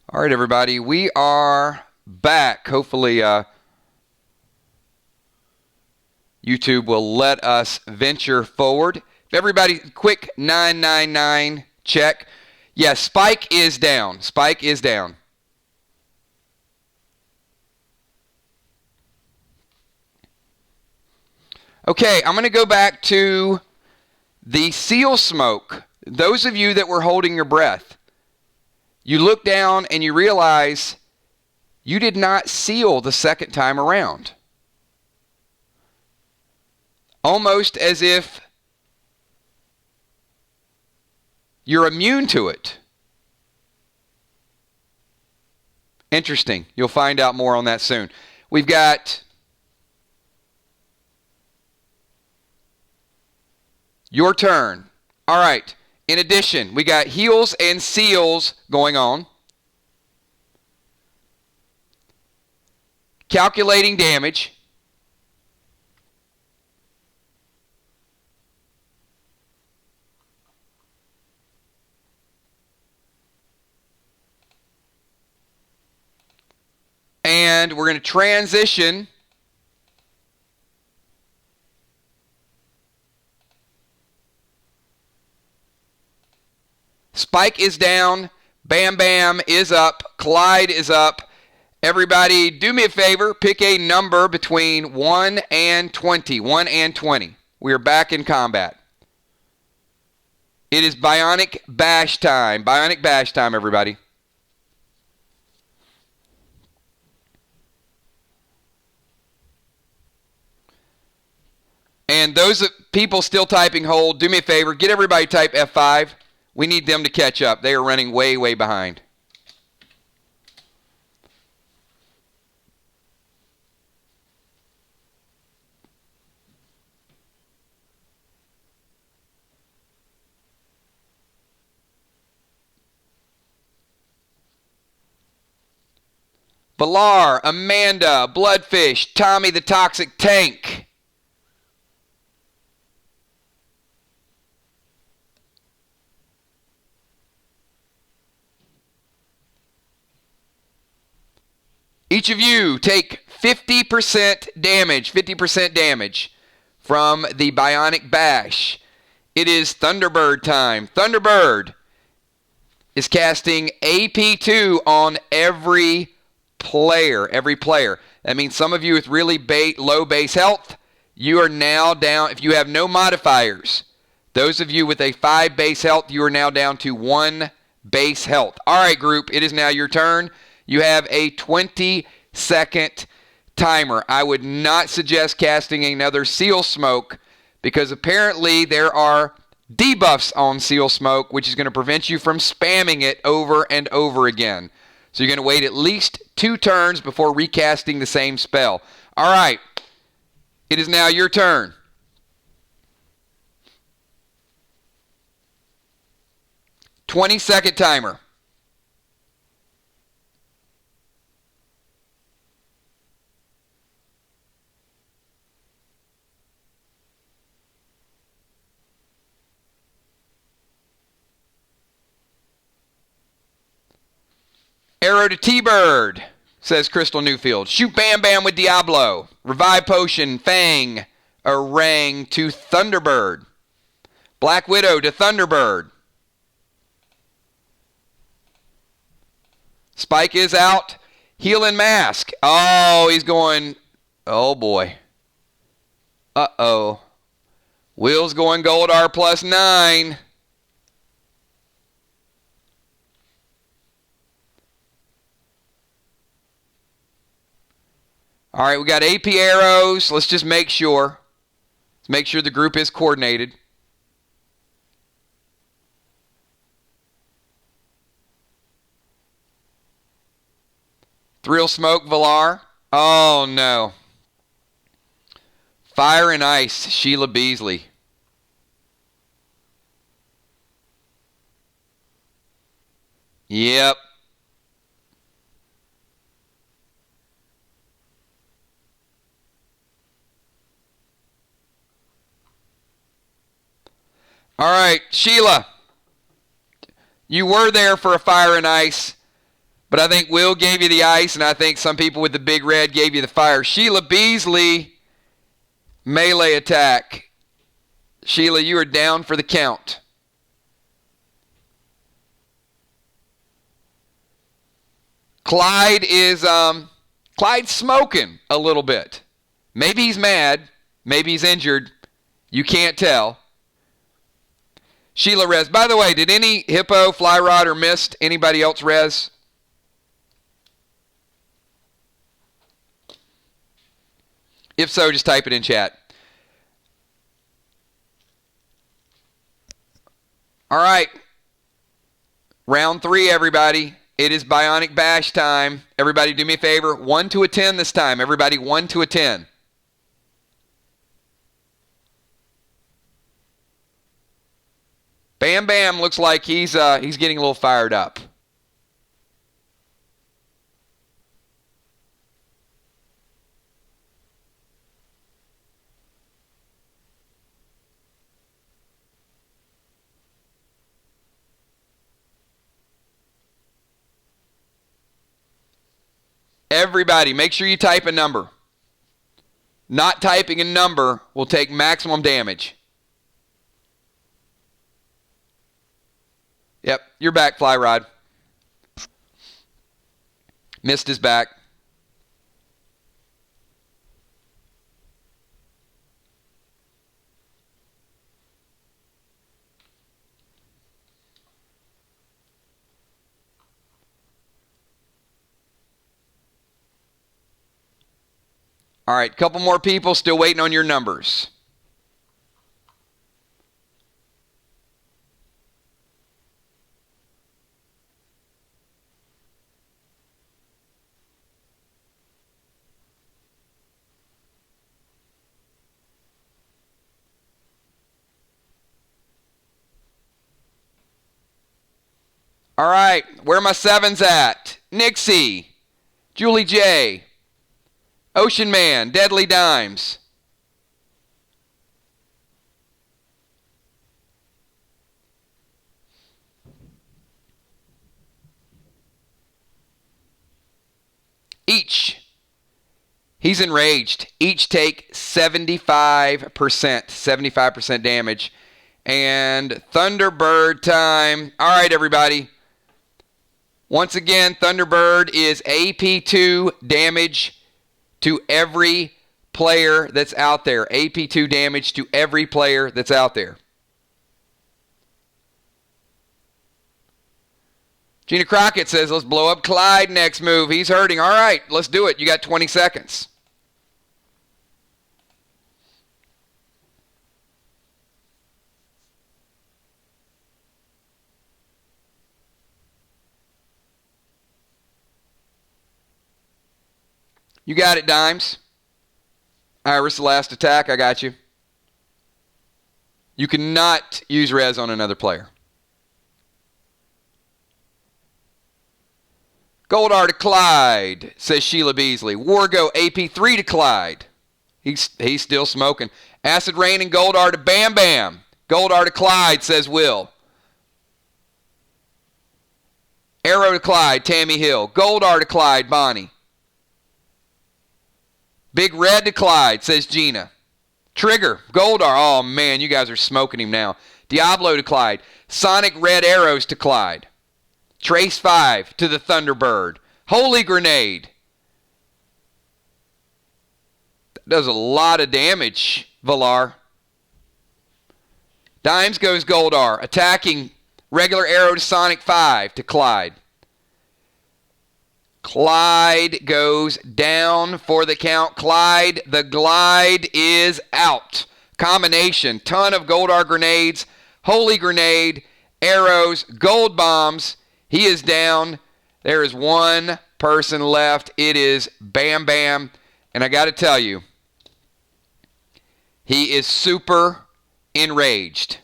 Speaker 1: All right, everybody, we are back. Hopefully, YouTube will let us venture forward. Everybody, quick 999 check. Yes, Spike is down. Spike is down. Okay, I'm going to go back to the seal smoke. Those of you that were holding your breath, you look down and you realize you did not seal the second time around. Almost as if you're immune to it. Interesting. You'll find out more on that soon. We've got your turn. All right. In addition, we got heals and seals going on. Calculating damage. And we're going to transition Spike is down. Bam Bam is up. Clyde is up. Everybody, do me a favor. Pick a number between 1 and 20. 1 and 20. We are back in combat. It is Bionic Bash time. Bionic Bash time, everybody. And those people still typing hold, do me a favor. Get everybody type F5. We need them to catch up. They are running way, way behind. Valar, Amanda, Bloodfish, Tommy the Toxic Tank. Each of you take 50% damage, 50% damage from the Bionic Bash. It is Thunderbird time. Thunderbird is casting AP2 on every player. That means some of you with really low base health, you are now down. If you have no modifiers, those of you with a 5 base health, you are now down to 1 base health. All right, group, it is now your turn. You have a 20-second timer. I would not suggest casting another seal smoke because apparently there are debuffs on Seal Smoke, which is going to prevent you from spamming it over and over again. So you're going to wait at least 2 turns before recasting the same spell. All right. It is now your turn. "20-second timer. Arrow to T-Bird, says Crystal Newfield. Shoot Bam Bam with Diablo. Revive Potion, Fang, Orang to Thunderbird. Black Widow to Thunderbird. Spike is out. Heal and Mask. Oh, he's going. Oh, boy. Uh-oh. Will's going Goldar +9. All right, we got AP arrows. Let's just make sure. Let's make sure the group is coordinated. Thrill Smoke, Valar. Oh, no. Fire and Ice, Sheila Beasley. Yep. All right, Sheila. You were there for a Fire and Ice, but I think Will gave you the ice, and I think some people with the big red gave you the fire. Sheila Beasley, melee attack. Sheila, you are down for the count. Clyde is Clyde's smoking a little bit. Maybe he's mad. Maybe he's injured. You can't tell. Sheila res. By the way, did any Hippo, Fly Rod, or Mist, anybody else res? If so, just type it in chat. All right. Round 3, everybody. It is Bionic Bash time. Everybody do me a favor. 1 to a 10 this time. Everybody 1 to a 10. Bam Bam looks like he's getting a little fired up. Everybody, make sure you type a number. Not typing a number will take maximum damage. Yep, you're back, Fly Rod. Mist is back. All right, couple more people still waiting on your numbers. All right, where are my 7s at? Nixie, Julie J, Ocean Man, Deadly Dimes. Each, he's enraged. Each take 75% damage. And Thunderbird time. All right, everybody. Once again, Thunderbird is AP2 damage to every player that's out there. AP2 damage to every player that's out there. Gina Crockett says, let's blow up Clyde next move. He's hurting. All right, let's do it. You got 20 seconds. You got it, Dimes. Iris, last attack. I got you. You cannot use res on another player. Goldar to Clyde, says Sheila Beasley. Wargo AP3 to Clyde. He's still smoking. Acid Rain and Goldar to Bam Bam. Goldar to Clyde, says Will. Arrow to Clyde, Tammy Hill. Goldar to Clyde, Bonnie. Big Red to Clyde, says Gina. Trigger, Goldar. Oh, man, you guys are smoking him now. Diablo to Clyde. Sonic Red Arrows to Clyde. Trace 5 to the Thunderbird. Holy Grenade. That does a lot of damage, Valar. Dimes goes Goldar. Attacking regular arrow to Sonic 5 to Clyde. Clyde goes down for the count. Clyde, the glide is out. Combination, ton of Goldar grenades, Holy Grenade, arrows, gold bombs. He is down. There is one person left. It is Bam Bam. And I got to tell you, he is super enraged.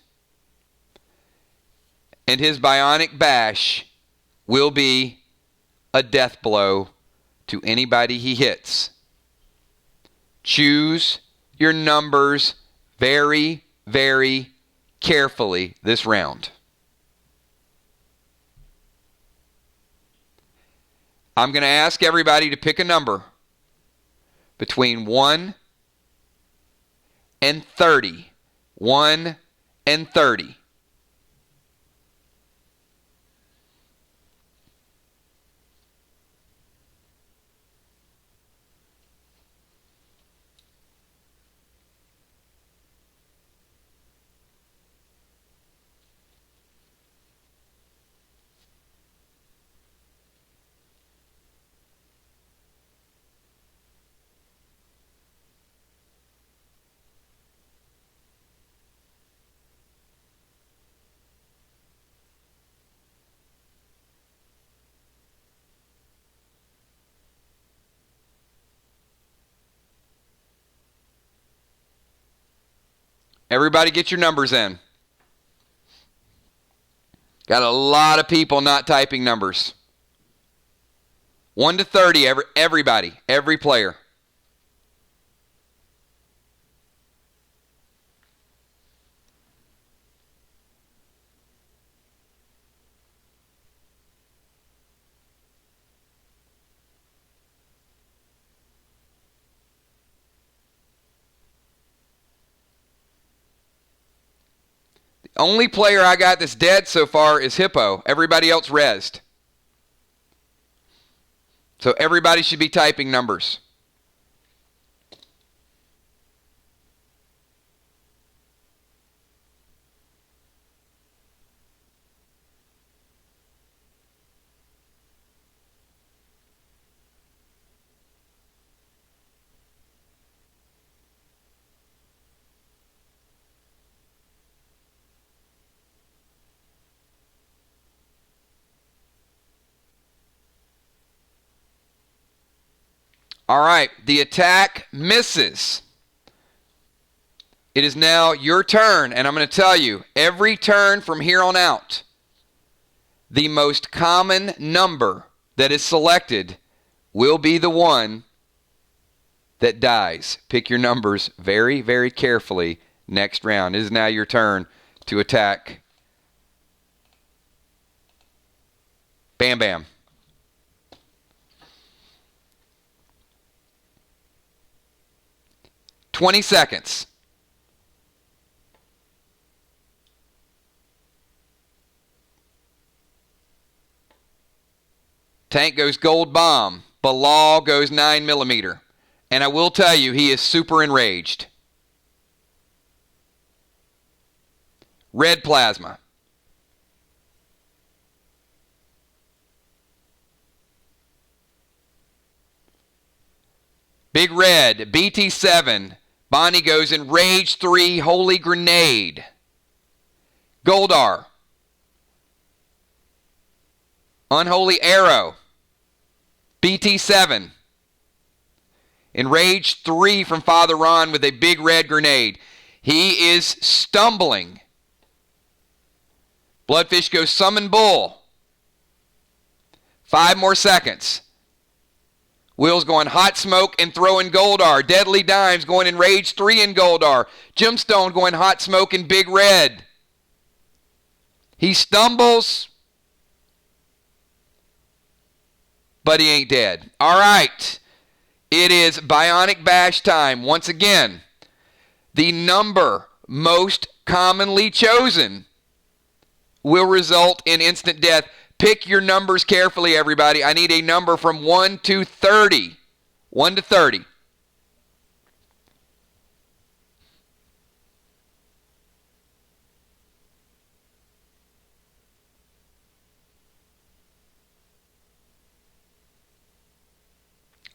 Speaker 1: And his bionic bash will be a death blow to anybody he hits. Choose your numbers very, very carefully this round. I'm going to ask everybody to pick a number between 1 and 30. 1 and 30. Everybody get your numbers in. Got a lot of people not typing numbers. 1 to 30, everybody, every player. Only player I got that's dead so far is Hippo. Everybody else rezzed. So everybody should be typing numbers. All right, the attack misses. It is now your turn, and I'm going to tell you, every turn from here on out, the most common number that is selected will be the one that dies. Pick your numbers very, very carefully next round. It is now your turn to attack Bam Bam. $20 seconds. Tank goes gold bomb. Bilal goes 9mm. And I will tell you, he is super enraged. Red plasma. Big Red, BT7. Bonnie goes in Rage 3, Holy Grenade. Goldar. Unholy Arrow. BT7. Enraged 3 from Father Ron with a big red grenade. He is stumbling. Bloodfish goes Summon Bull. 5 more seconds. Will's going Hot Smoke and throwing Goldar. Deadly Dimes going Enraged 3 in Goldar. Gemstone going Hot Smoke and Big Red. He stumbles, but he ain't dead. All right. It is Bionic Bash time. Once again, the number most commonly chosen will result in instant death. Pick your numbers carefully, everybody. I need a number from 1 to 30. 1 to 30.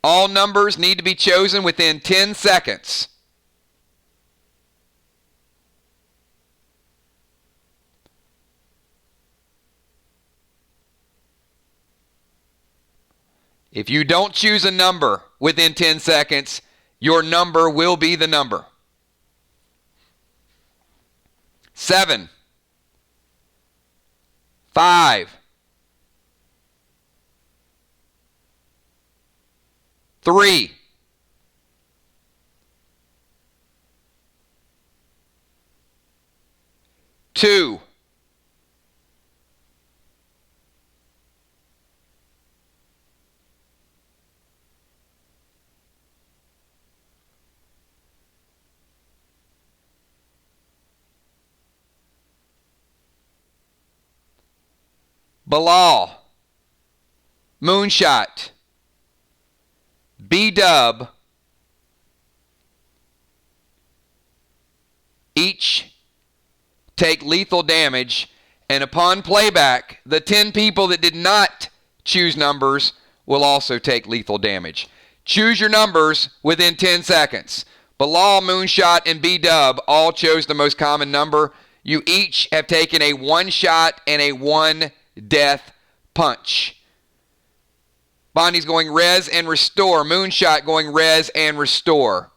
Speaker 1: All numbers need to be chosen within 10 seconds. If you don't choose a number within 10 seconds, your number will be the number. 7, 5, 3, 2, 1. Bilal, Moonshot, B-Dub, each take lethal damage, and upon playback, the 10 people that did not choose numbers will also take lethal damage. Choose your numbers within 10 seconds. Bilal, Moonshot, and B-Dub all chose the most common number. You each have taken a 1 shot and a 1 death punch. Bonnie's going res and restore. Moonshot going res and restore.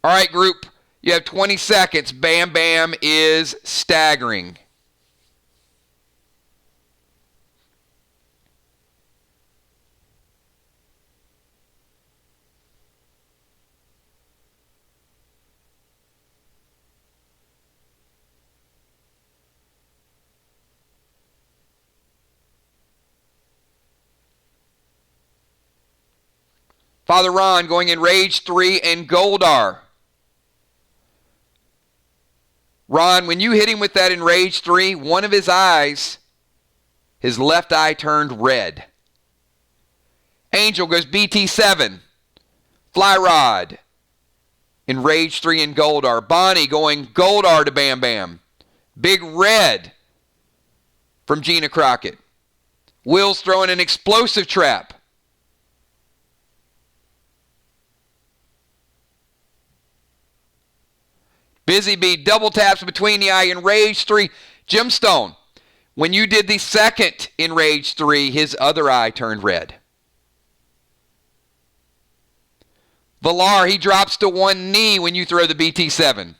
Speaker 1: All right, group. You have 20 seconds. Bam Bam is staggering. Father Ron going Enraged 3 and Goldar. Ron, when you hit him with that Enraged 3, one of his eyes, his left eye turned red. Angel goes BT7. Fly Rod. Enraged 3 and Goldar. Bonnie going Goldar to Bam Bam. Big Red from Gina Crockett. Will's throwing an explosive trap. Busy Bee double taps between the eye. Enraged 3. Gemstone, when you did the second Enraged 3, his other eye turned red. Valar, he drops to one knee when you throw the BT7.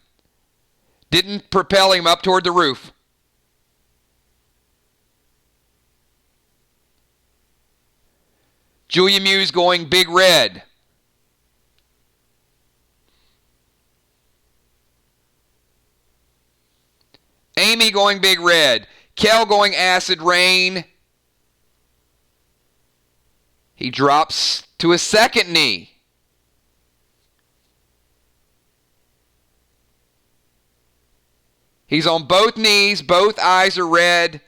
Speaker 1: Didn't propel him up toward the roof. Julia Muse going Big Red. Amy going Big Red. Kel going Acid Rain. He drops to a second knee. He's on both knees. Both eyes are red.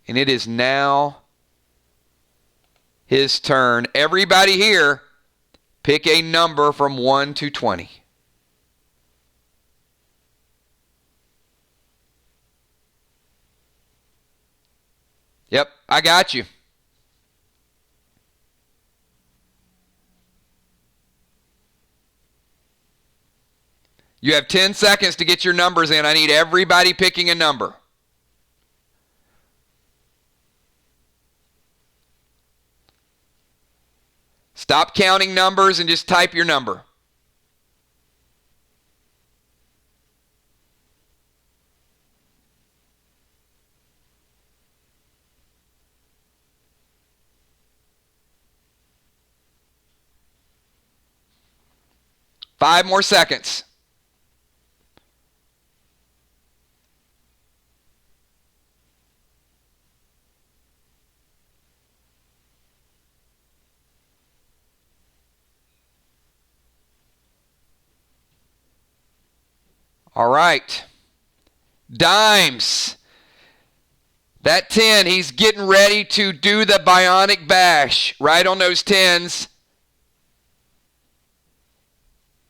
Speaker 1: And it is now his turn. Everybody here, pick a number from 1 to 20. Yep, I got you. You have 10 seconds to get your numbers in. I need everybody picking a number. Stop counting numbers and just type your number. Five more seconds. All right. Dimes. That 10, he's getting ready to do the bionic bash right on those 10s.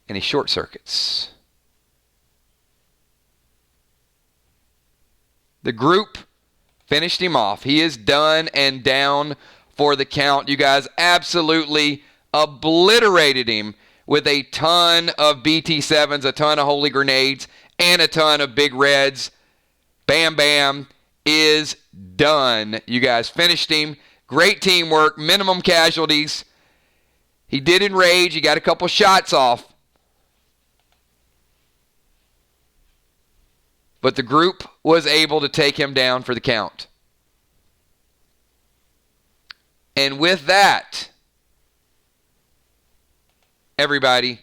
Speaker 1: And he short circuits. The group finished him off. He is done and down for the count. You guys absolutely obliterated him with a ton of BT7s, a ton of holy grenades, and a ton of big reds. Bam Bam is done. You guys finished him. Great teamwork, minimum casualties. He did enrage. He got a couple shots off. But the group was able to take him down for the count. And with that, everybody,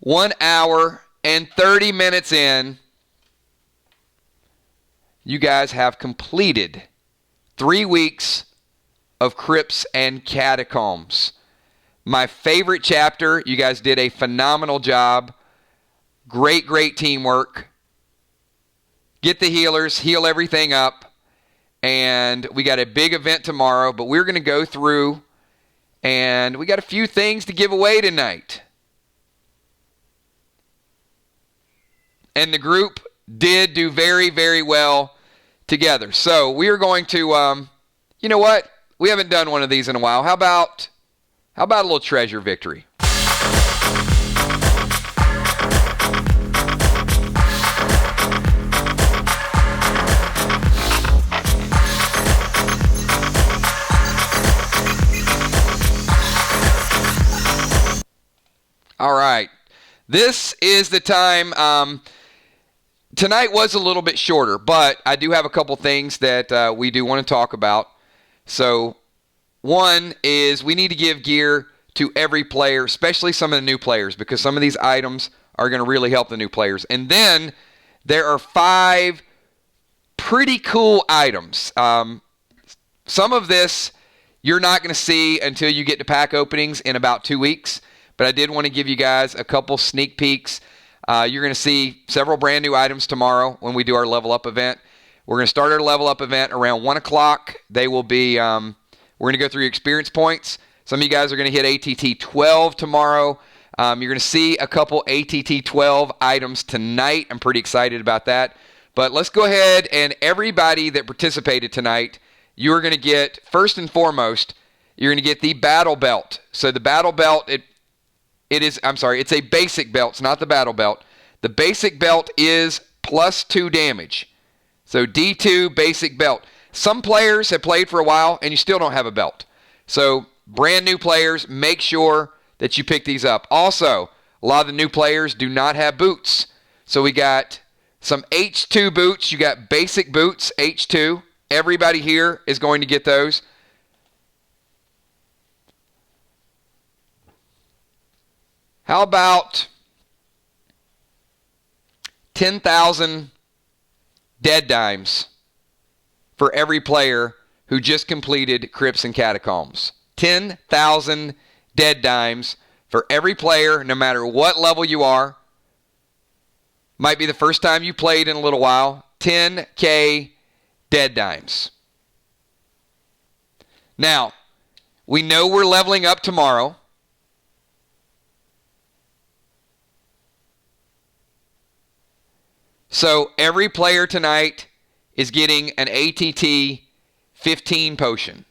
Speaker 1: 1 hour and 30 minutes in, you guys have completed 3 weeks of Crypts and Catacombs. My favorite chapter. You guys did a phenomenal job. Great, great teamwork. Get the healers, heal everything up. And we got a big event tomorrow, but we're going to go through, and we got a few things to give away tonight. And the group did do very, very well together. So we are going to, you know what? We haven't done one of these in a while. How about a little treasure victory? All right. This is the time. Tonight was a little bit shorter, but I do have a couple things that we do want to talk about. So, one is we need to give gear to every player, especially some of the new players, because some of these items are going to really help the new players. And then there are 5 pretty cool items. Some of this you're not going to see until you get to pack openings in about 2 weeks. But I did want to give you guys a couple sneak peeks. You're going to see several brand new items tomorrow when we do our level up event. We're going to start our level up event around 1 o'clock. They will be, we're going to go through your experience points. Some of you guys are going to hit ATT 12 tomorrow. You're going to see a couple ATT 12 items tonight. I'm pretty excited about that. But let's go ahead, and everybody that participated tonight, you're going to get, first and foremost, you're going to get the battle belt. So the battle belt, it's a basic belt. It's not the battle belt. The basic belt is +2 damage. So D2 basic belt. Some players have played for a while and you still don't have a belt. So brand new players, make sure that you pick these up. Also, a lot of the new players do not have boots. So we got some H2 boots. You got basic boots, H2. Everybody here is going to get those. How about 10,000 dead dimes for every player who just completed Crypts and Catacombs? 10,000 dead dimes for every player, no matter what level you are. Might be the first time you played in a little while. 10K dead dimes. Now, we know we're leveling up tomorrow. So every player tonight is getting an ATT 15 potion.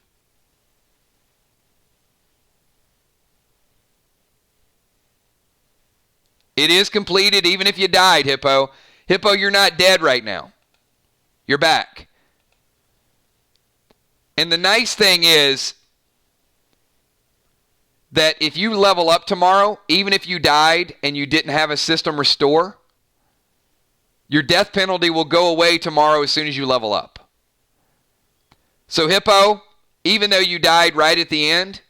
Speaker 1: It is completed even if you died, Hippo. Hippo, you're not dead right now. You're back. And the nice thing is, that if you level up tomorrow, even if you died and you didn't have a system restore, your death penalty will go away tomorrow as soon as you level up. So Hippo, even though you died right at the end,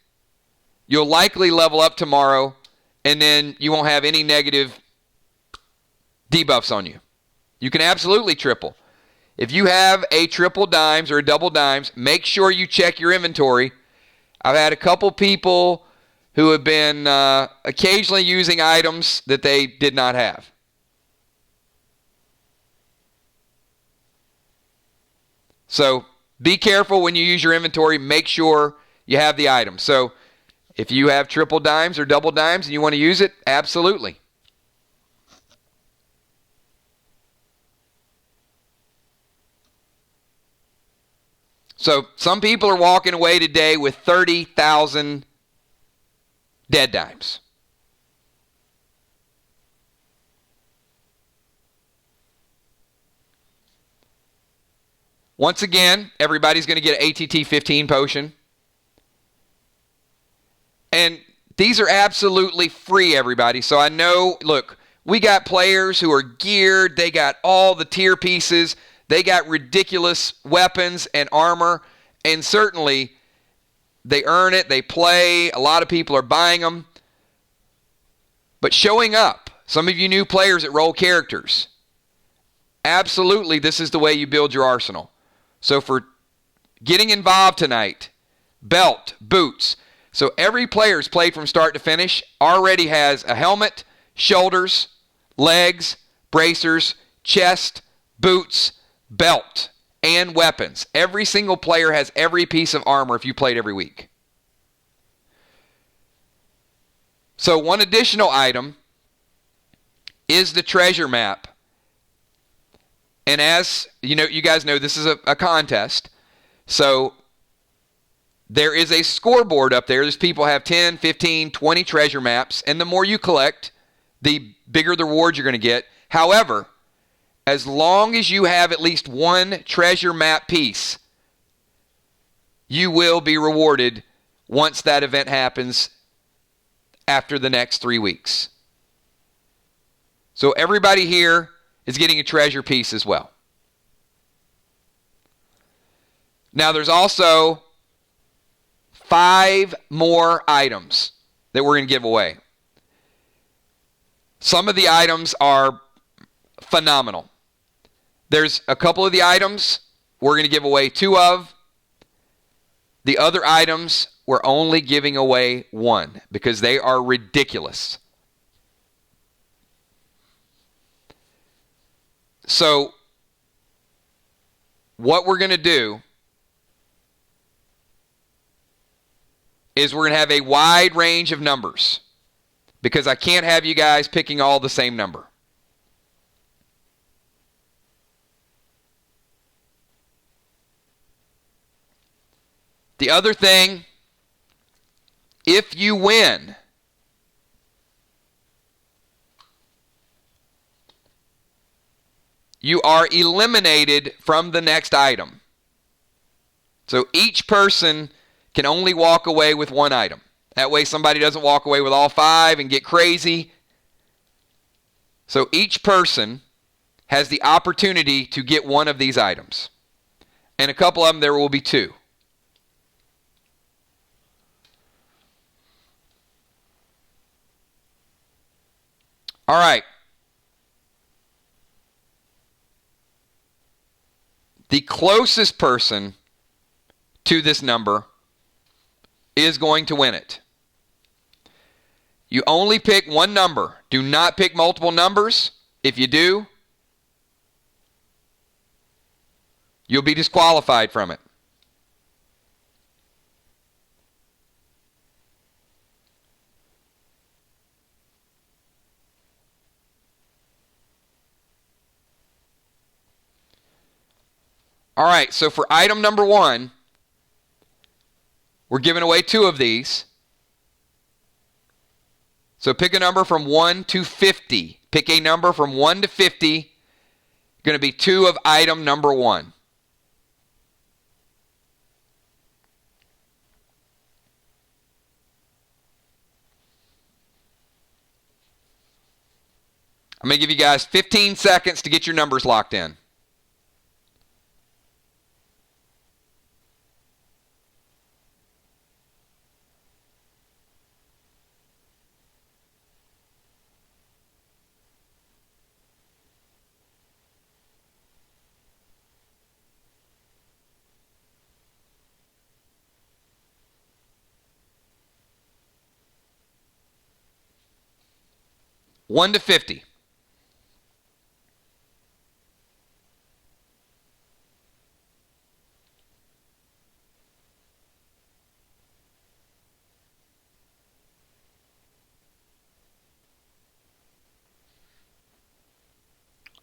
Speaker 1: you'll likely level up tomorrow, and then you won't have any negative debuffs on you. You can absolutely triple. If you have a triple dimes or a double dimes, make sure you check your inventory. I've had a couple people who have been occasionally using items that they did not have. So be careful when you use your inventory. Make sure you have the item. So if you have triple dimes or double dimes and you want to use it, absolutely. So some people are walking away today with 30,000 dead dimes. Once again, everybody's going to get an ATT 15 potion. And these are absolutely free, everybody. So I know, look, we got players who are geared. They got all the tier pieces. They got ridiculous weapons and armor. And certainly, they earn it. They play. A lot of people are buying them. But showing up, some of you new players that roll characters, absolutely, this is the way you build your arsenal. So for getting involved tonight, belt, boots. So every player's played from start to finish already has a helmet, shoulders, legs, bracers, chest, boots, belt, and weapons. Every single player has every piece of armor if you played every week. So one additional item is the treasure map. And as you know, you guys know this is a contest. So there is a scoreboard up there. There's people have 10, 15, 20 treasure maps. And the more you collect, the bigger the rewards you're going to get. However, as long as you have at least one treasure map piece, you will be rewarded once that event happens after the next 3 weeks. So everybody here is getting a treasure piece as well. Now there's also 5 more items that we're going to give away. Some of the items are phenomenal. There's a couple of the items we're going to give away 2 of. The other items we're only giving away 1 because they are ridiculous. So what we're going to do is we're going to have a wide range of numbers because I can't have you guys picking all the same number. The other thing, if you win, you are eliminated from the next item. So each person can only walk away with 1 item. That way somebody doesn't walk away with all 5 and get crazy. So each person has the opportunity to get 1 of these items. And a couple of them, there will be 2. All right. The closest person to this number is going to win it. You only pick 1 number. Do not pick multiple numbers. If you do, you'll be disqualified from it. All right, so for item number 1, we're giving away 2 of these. So pick a number from 1 to 50. Pick a number from 1 to 50. Going to be 2 of item number 1. I'm going to give you guys 15 seconds to get your numbers locked in. One to 50.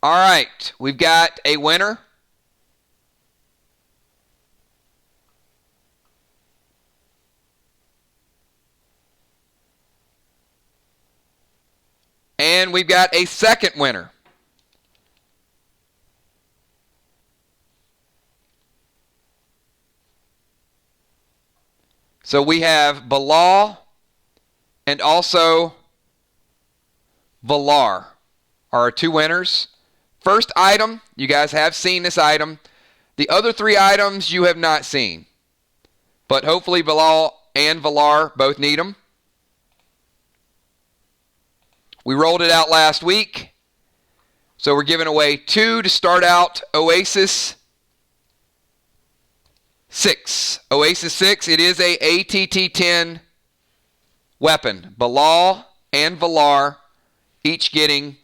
Speaker 1: All right, we've got a winner. And we've got a second winner. So we have Bilal and also Valar are our two winners. First item, you guys have seen this item. The other three items you have not seen. But hopefully Bilal and Valar both need them. We rolled it out last week. So we're giving away 2 to start out Oasis 6. Oasis 6, it is a ATT-10 weapon. Bilal and Valar each getting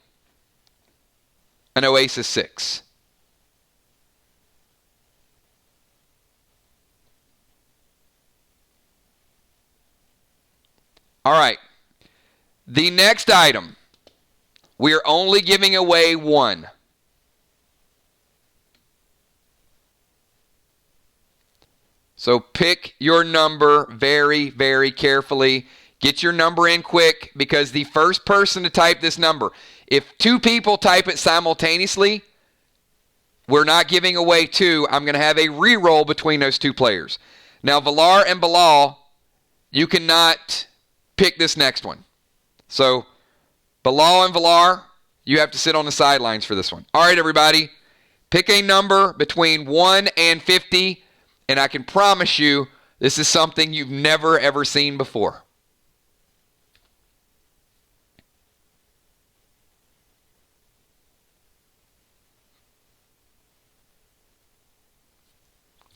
Speaker 1: an Oasis 6. All right. The next item, we are only giving away 1. So pick your number very, very carefully. Get your number in quick because the first person to type this number, if 2 people type it simultaneously, we're not giving away 2. I'm going to have a re-roll between those 2 players. Now, Valar and Bilal, you cannot pick this next one. So, Bilal and Valar, you have to sit on the sidelines for this one. All right, everybody. Pick a number between 1 and 50, and I can promise you this is something you've never, ever seen before.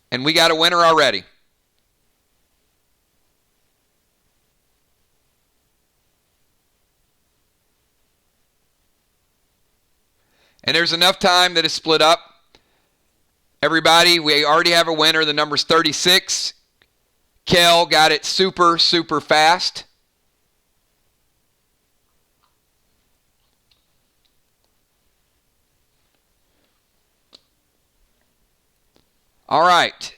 Speaker 1: And we got a winner already. And there's enough time that it's split up. Everybody, we already have a winner. The number's 36. Kel got it super, super fast. All right.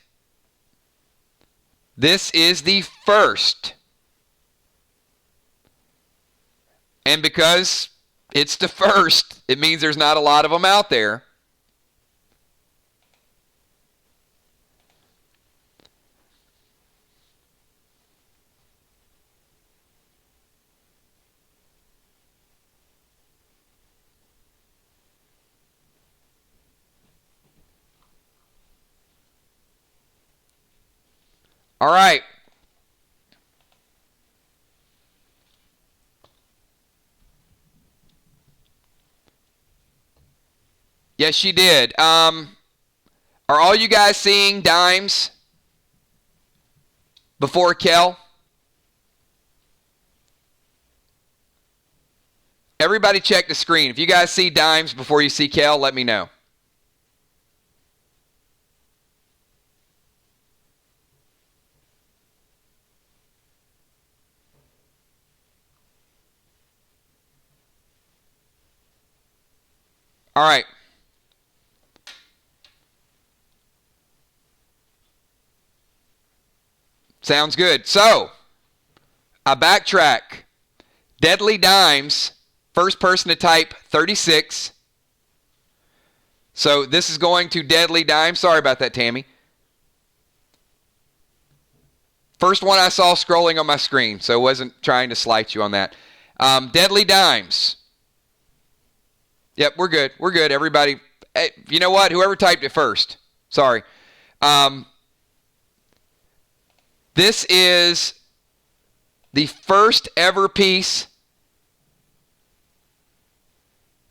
Speaker 1: This is the first. And because it's the first, it means there's not a lot of them out there. All right. Yes, she did. Are all you guys seeing dimes before Kel? Everybody check the screen. If you guys see dimes before you see Kel, let me know. All right. Sounds good. So, I backtrack. Deadly Dimes, first person to type 36. So, this is going to Deadly Dimes. Sorry about that, Tammy. First one I saw scrolling on my screen, so I wasn't trying to slight you on that. Deadly Dimes. Yep, we're good. We're good, everybody. Hey, you know what? Whoever typed it first. Sorry. This is the first ever piece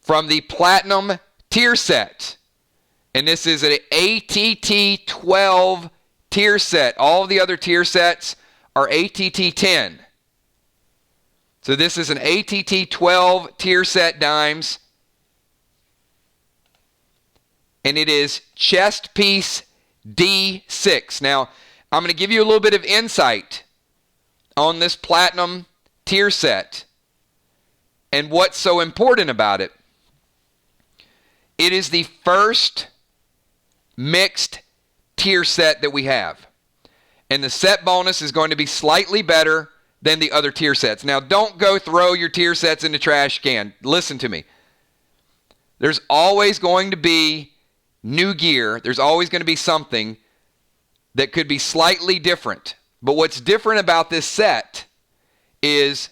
Speaker 1: from the Platinum tier set. And this is an ATT 12 tier set. All of the other tier sets are ATT 10. So this is an ATT 12 tier set dimes. And it is chest piece D6. Now, I'm going to give you a little bit of insight on this Platinum tier set and what's so important about it. It is the first mixed tier set that we have. And the set bonus is going to be slightly better than the other tier sets. Now, don't go throw your tier sets in the trash can. Listen to me. There's always going to be new gear. There's always going to be something that could be slightly different. But what's different about this set is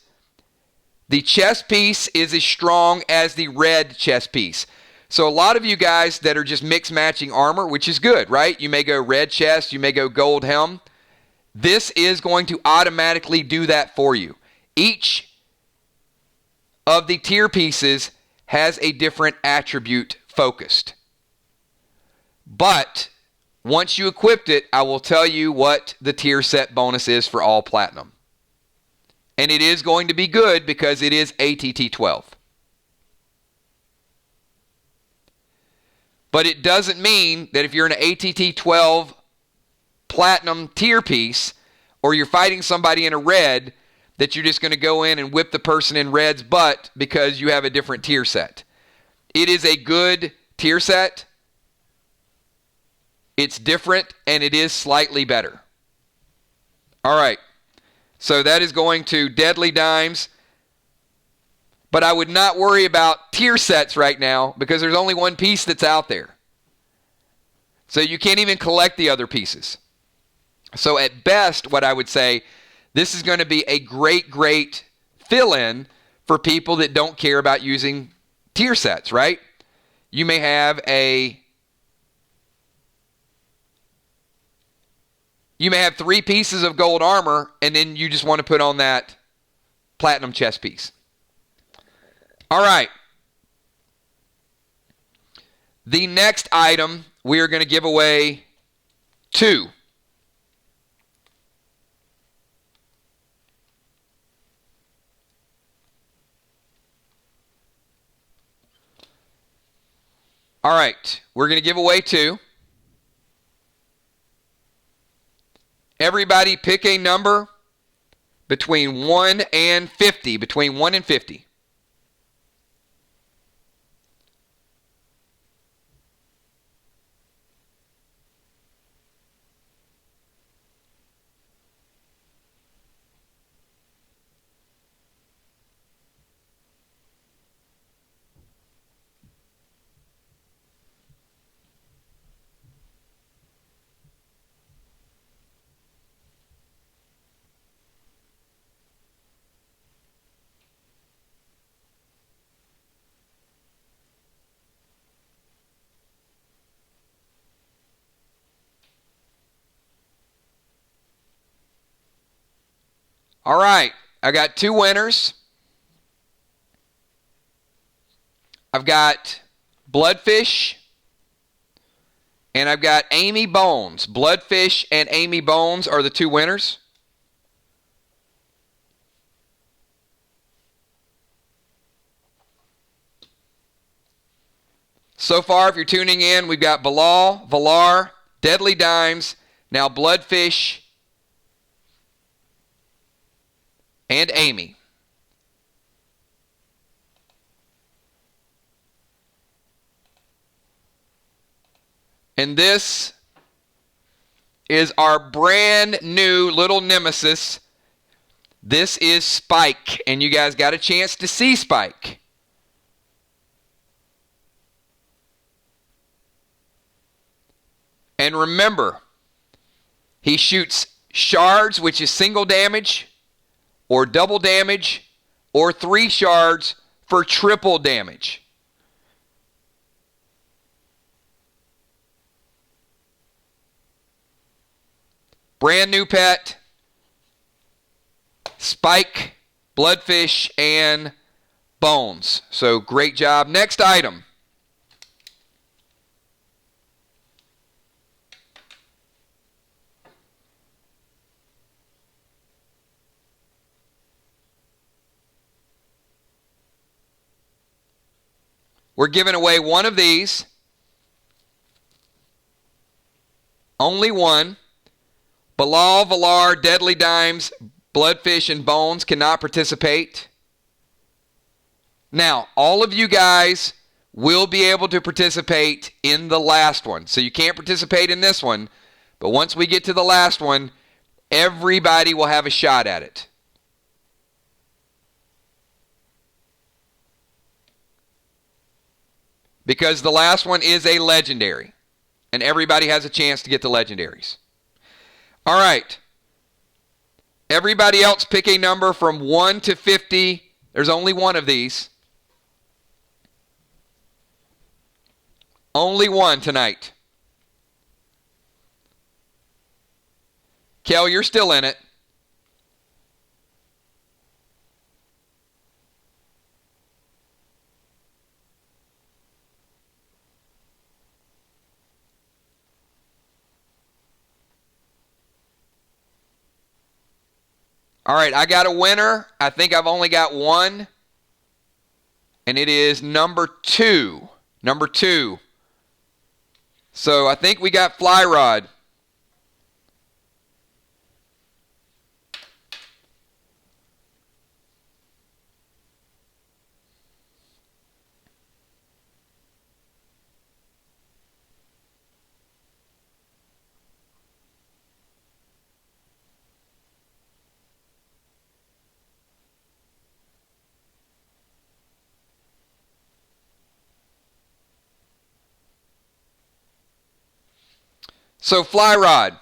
Speaker 1: the chest piece is as strong as the red chest piece. So a lot of you guys that are just mix matching armor, which is good, right? You may go red chest, you may go gold helm. This is going to automatically do that for you. Each of the tier pieces has a different attribute focused. But once you equipped it, I will tell you what the tier set bonus is for all Platinum. And it is going to be good because it is ATT 12. But it doesn't mean that if you're in an ATT 12 Platinum tier piece, or you're fighting somebody in a red, that you're just going to go in and whip the person in red's butt because you have a different tier set. It is a good tier set. It's different, and it is slightly better. All right. So that is going to Deadly Dimes. But I would not worry about tier sets right now because there's only one piece that's out there. So you can't even collect the other pieces. So at best, what I would say, this is going to be a great, great fill-in for people that don't care about using tier sets, right? You may have You may have 3 pieces of gold armor, and then you just want to put on that Platinum chest piece. All right. The next item, we are going to give away 2. All right. We're going to give away 2. Everybody pick a number between 1 and 50. Between 1 and 50. All right, I got 2 winners. I've got Bloodfish and I've got Amy Bones. Bloodfish and Amy Bones are the 2 winners. So far, if you're tuning in, we've got Bilal, Valar, Deadly Dimes, now Bloodfish, and Amy. And this is our brand new little nemesis. This is Spike, and you guys got a chance to see Spike. And remember, he shoots shards, which is single damage, or double damage, or 3 shards for triple damage. brand new pet, spike, bloodfish, and bones. So great job. Next item. We're giving away one of these. Only one. Bilal, Valar, Deadly Dimes, Bloodfish, and Bones cannot participate. Now, all of you guys will be able to participate in the last one. So you can't participate in this one, but once we get to the last one, everybody will have a shot at it. Because the last one is a legendary, and everybody has a chance to get the legendaries. All right. Everybody else pick a number from 1 to 50. There's only one of these. Only one tonight. Kel, you're still in it. All right, I got a winner. I think I've only got one. And it is number 2. Number 2. So I think we got Fly Rod. So Fly Rod.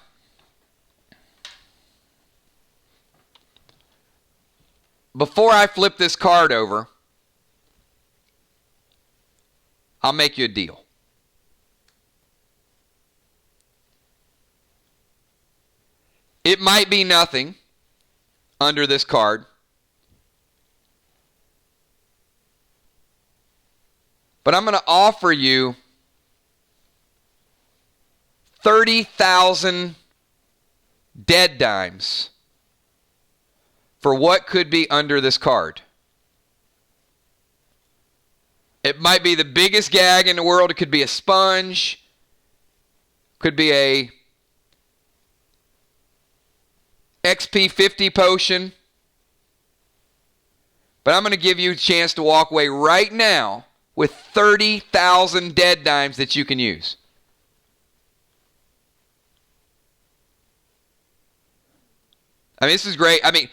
Speaker 1: Before I flip this card over, I'll make you a deal. It might be nothing under this card, but I'm going to offer you 30,000 dead dimes for what could be under this card. It might be the biggest gag in the world. It could be a sponge. Could be a XP 50 potion. But I'm going to give you a chance to walk away right now with 30,000 dead dimes that you can use. I mean, this is great. I mean,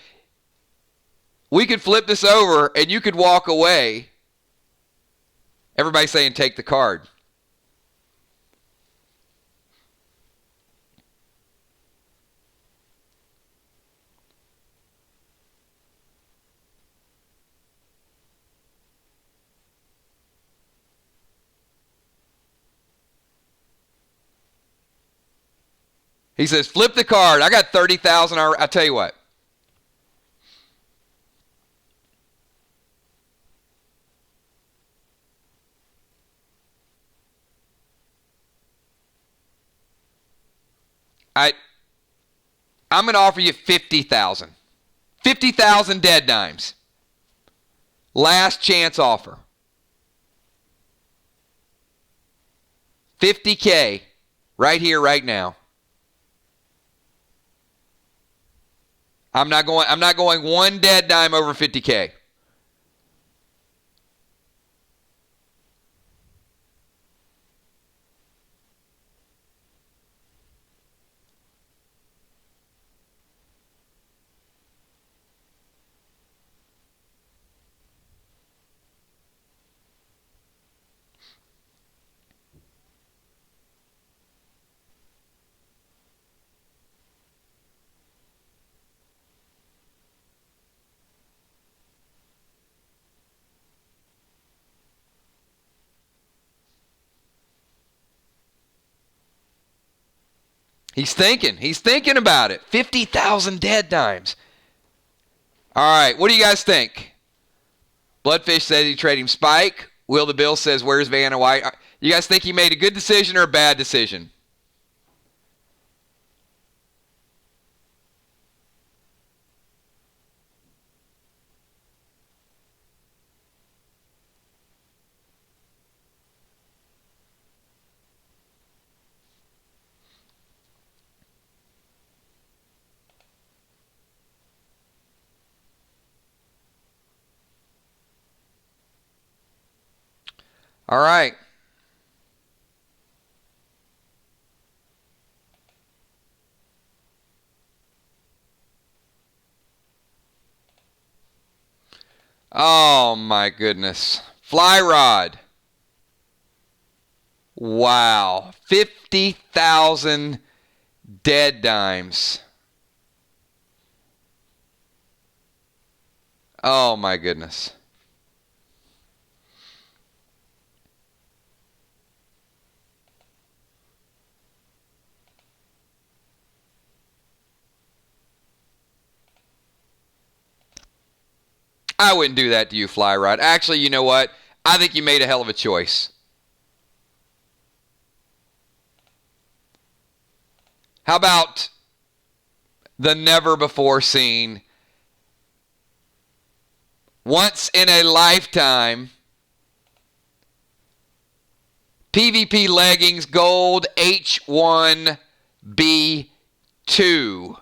Speaker 1: we could flip this over and you could walk away. Everybody saying take the card. He says, flip the card. I got 30,000. I'll tell you what. I'm going to offer you 50,000. 50,000 dead dimes. Last chance offer. 50K right here, right now. I'm not going one dead dime over 50K. He's thinking. He's thinking about it. 50,000 dead dimes. All right, what do you guys think? Bloodfish says he traded him Spike. Will the Bill says, where's Vanna White? You guys think he made a good decision or a bad decision? All right. Oh, my goodness. Fly rod. Wow. 50,000 dead dimes. Oh, my goodness. I wouldn't do that to you, Fly Rod. Actually, you know what? I think you made a hell of a choice. How about the never before seen, once in a lifetime PvP leggings gold H1B2.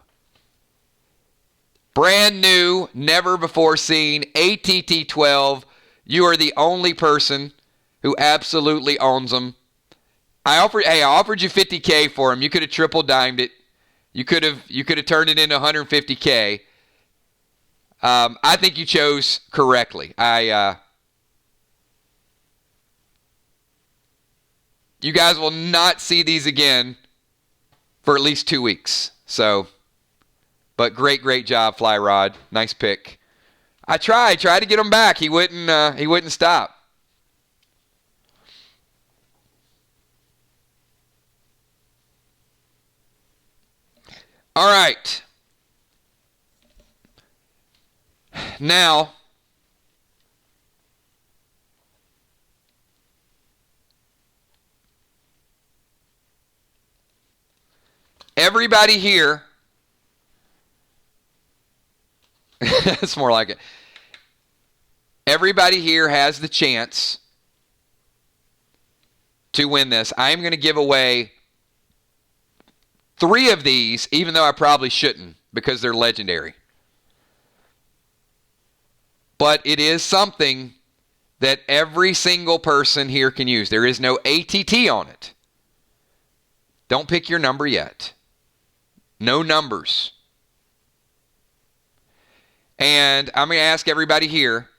Speaker 1: Brand new, never before seen, ATT12. You are the only person who absolutely owns them. I offered you 50K for them. You could have triple dimed it. You could have turned it into 150K. I think you chose correctly. You guys will not see these again for at least 2 weeks. So, but great job, Fly Rod. Nice pick. I tried to get him back. He wouldn't stop. All right. Now, everybody here, it's more like it. Everybody here has the chance to win this. I'm going to give away 3 of these, even though I probably shouldn't because they're legendary. But it is something that every single person here can use. There is no ATT on it. Don't pick your number yet. No numbers. And I'm going to ask everybody here.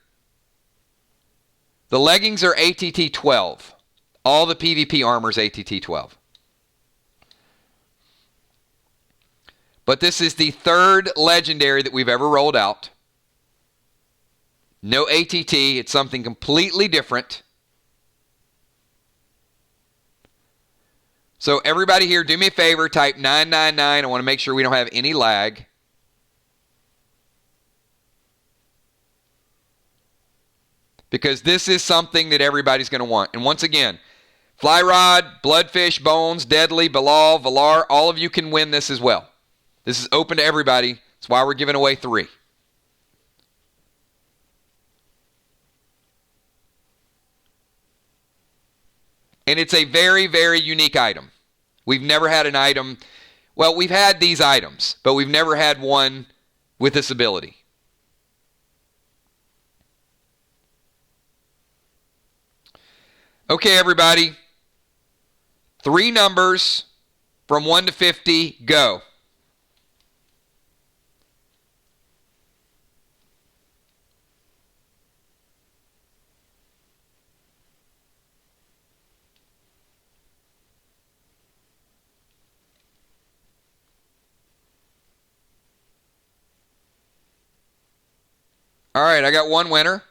Speaker 1: The leggings are ATT 12. All the PvP armor is ATT 12. But this is the 3rd legendary that we've ever rolled out. No ATT. It's something completely different. So everybody here, do me a favor. Type 999. I want to make sure we don't have any lag. Because this is something that everybody's going to want. And once again, Fly Rod, Bloodfish, Bones, Deadly, Bilal, Valar, all of you can win this as well. This is open to everybody. That's why we're giving away 3. And it's a very, very unique item. We've never had an item. Well, we've had these items, but we've never had one with this ability. Okay, everybody. 3 numbers from 1 to 50. Go. All right, I got 1 winner.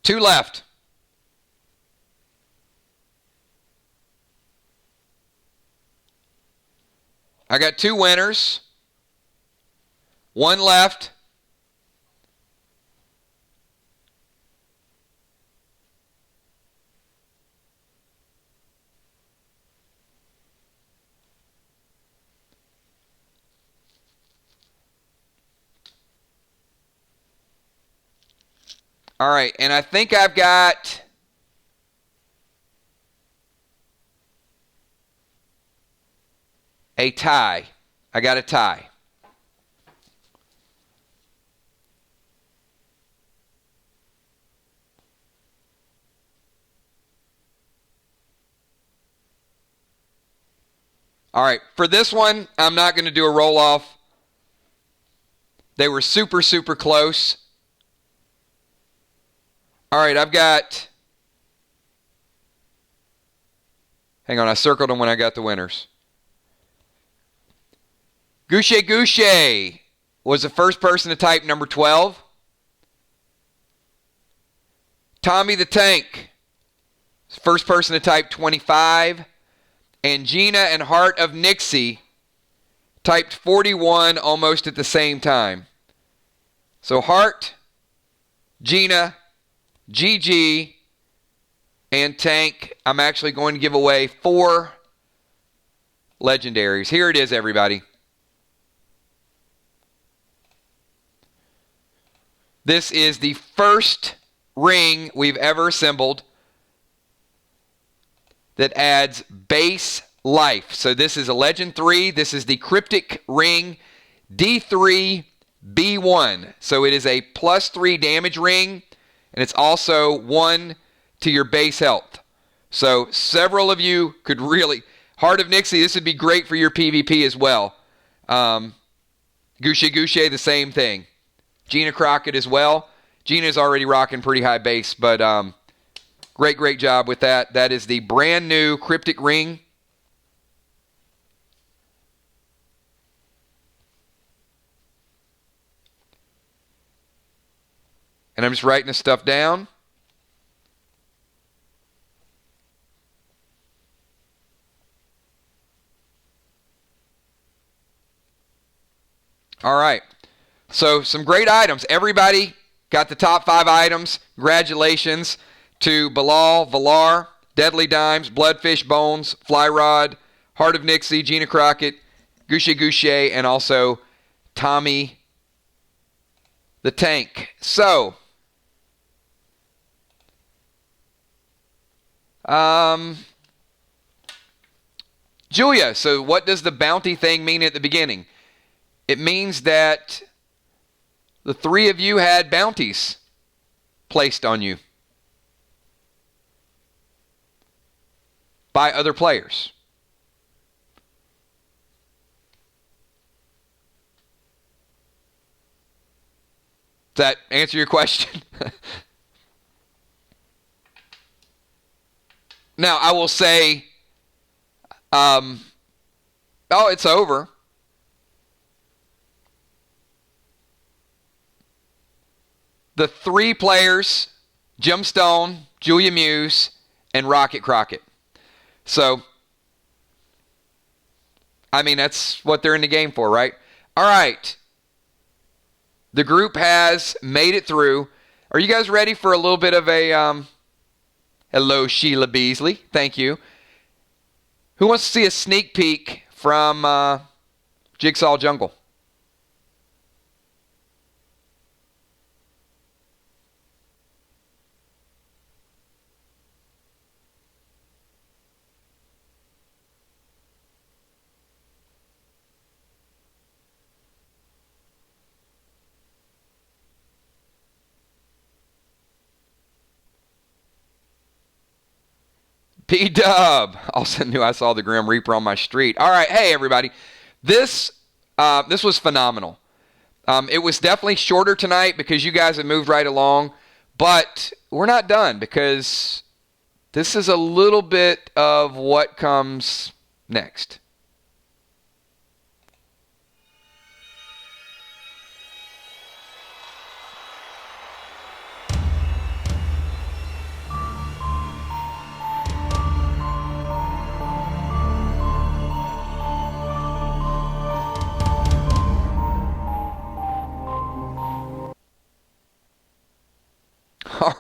Speaker 1: Two left. I got 2 winners. 1 left. All right, and I think I've got a tie. I got a tie. All right, for this one, I'm not going to do a roll-off. They were super, super close. All right, I've got... Hang on, I circled them when I got the winners. Goucher Goucher was the first person to type number 12. Tommy the Tank, first person to type 25. And Gina and Heart of Nixie typed 41 almost at the same time. So Heart, Gina, GG, and Tank. I'm actually going to give away 4 legendaries. Here it is, everybody. This is the first ring we've ever assembled that adds base life. So this is a Legend 3. This is the Cryptic Ring D3B1. So it is a +3 damage ring, and it's also 1 to your base health. So several of you could really... Heart of Nixie, this would be great for your PvP as well. Goucher Goucher, the same thing. Gina Crockett as well. Gina's already rocking pretty high base, but great job with that. That is the brand new Cryptic Ring. And I'm just writing this stuff down. All right. So some great items. Everybody got the top 5 items. Congratulations to Bilal, Valar, Deadly Dimes, Bloodfish, Bones, Fly Rod, Heart of Nixie, Gina Crockett, Goucher Goucher, and also Tommy the Tank. So, Julia, so what does the bounty thing mean at the beginning? It means that the 3 of you had bounties placed on you by other players. Does that answer your question? Now, I will say, oh, it's over. The 3 players, Gemstone, Julia Muse, and Rocket Crockett. So, I mean, that's what they're in the game for, right? All right. The group has made it through. Are you guys ready for a little bit of a... Hello, Sheila Beasley. Thank you. Who wants to see a sneak peek from Jigsaw Jungle? P-Dub also knew I saw the Grim Reaper on my street. All right, hey everybody, this was phenomenal. It was definitely shorter tonight because you guys have moved right along, but we're not done because this is a little bit of what comes next.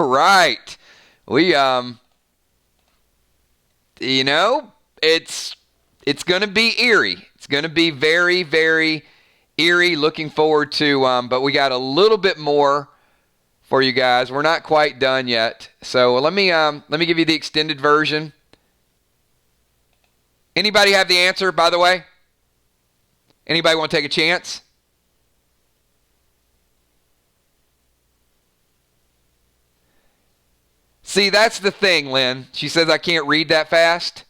Speaker 1: right. We it's going to be eerie. It's going to be very, very eerie. Looking forward to, but we got a little bit more for you guys. We're not quite done yet. So let me give you the extended version. Anybody have the answer, by the way? Anybody want to take a chance? See, that's the thing, Lynn. She says I can't read that fast.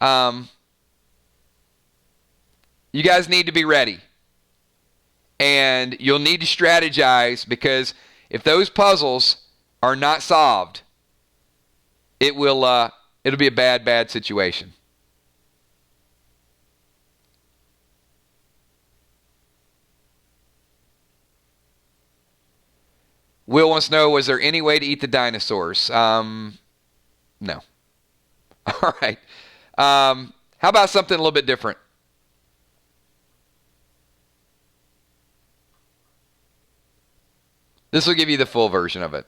Speaker 1: You guys need to be ready. And you'll need to strategize, because if those puzzles are not solved, it'll be a bad situation. Will wants to know, was there any way to eat the dinosaurs? No. All right. How about something a little bit different? This will give you the full version of it.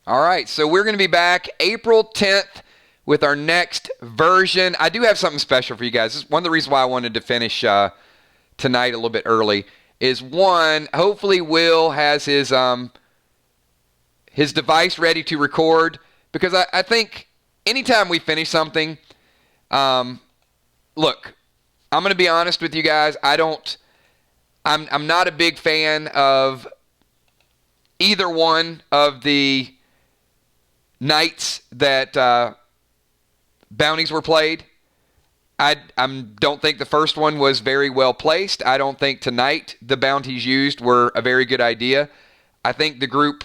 Speaker 1: All right, so we're going to be back April 10th with our next version. I do have something special for you guys. This is one of the reasons why I wanted to finish tonight a little bit early is, one, hopefully Will has his device ready to record, because I think anytime we finish something, look, I'm going to be honest with you guys. I'm not a big fan of either one of the nights that bounties were played. I don't think the first one was very well placed. I don't think tonight the bounties used were a very good idea. I think the group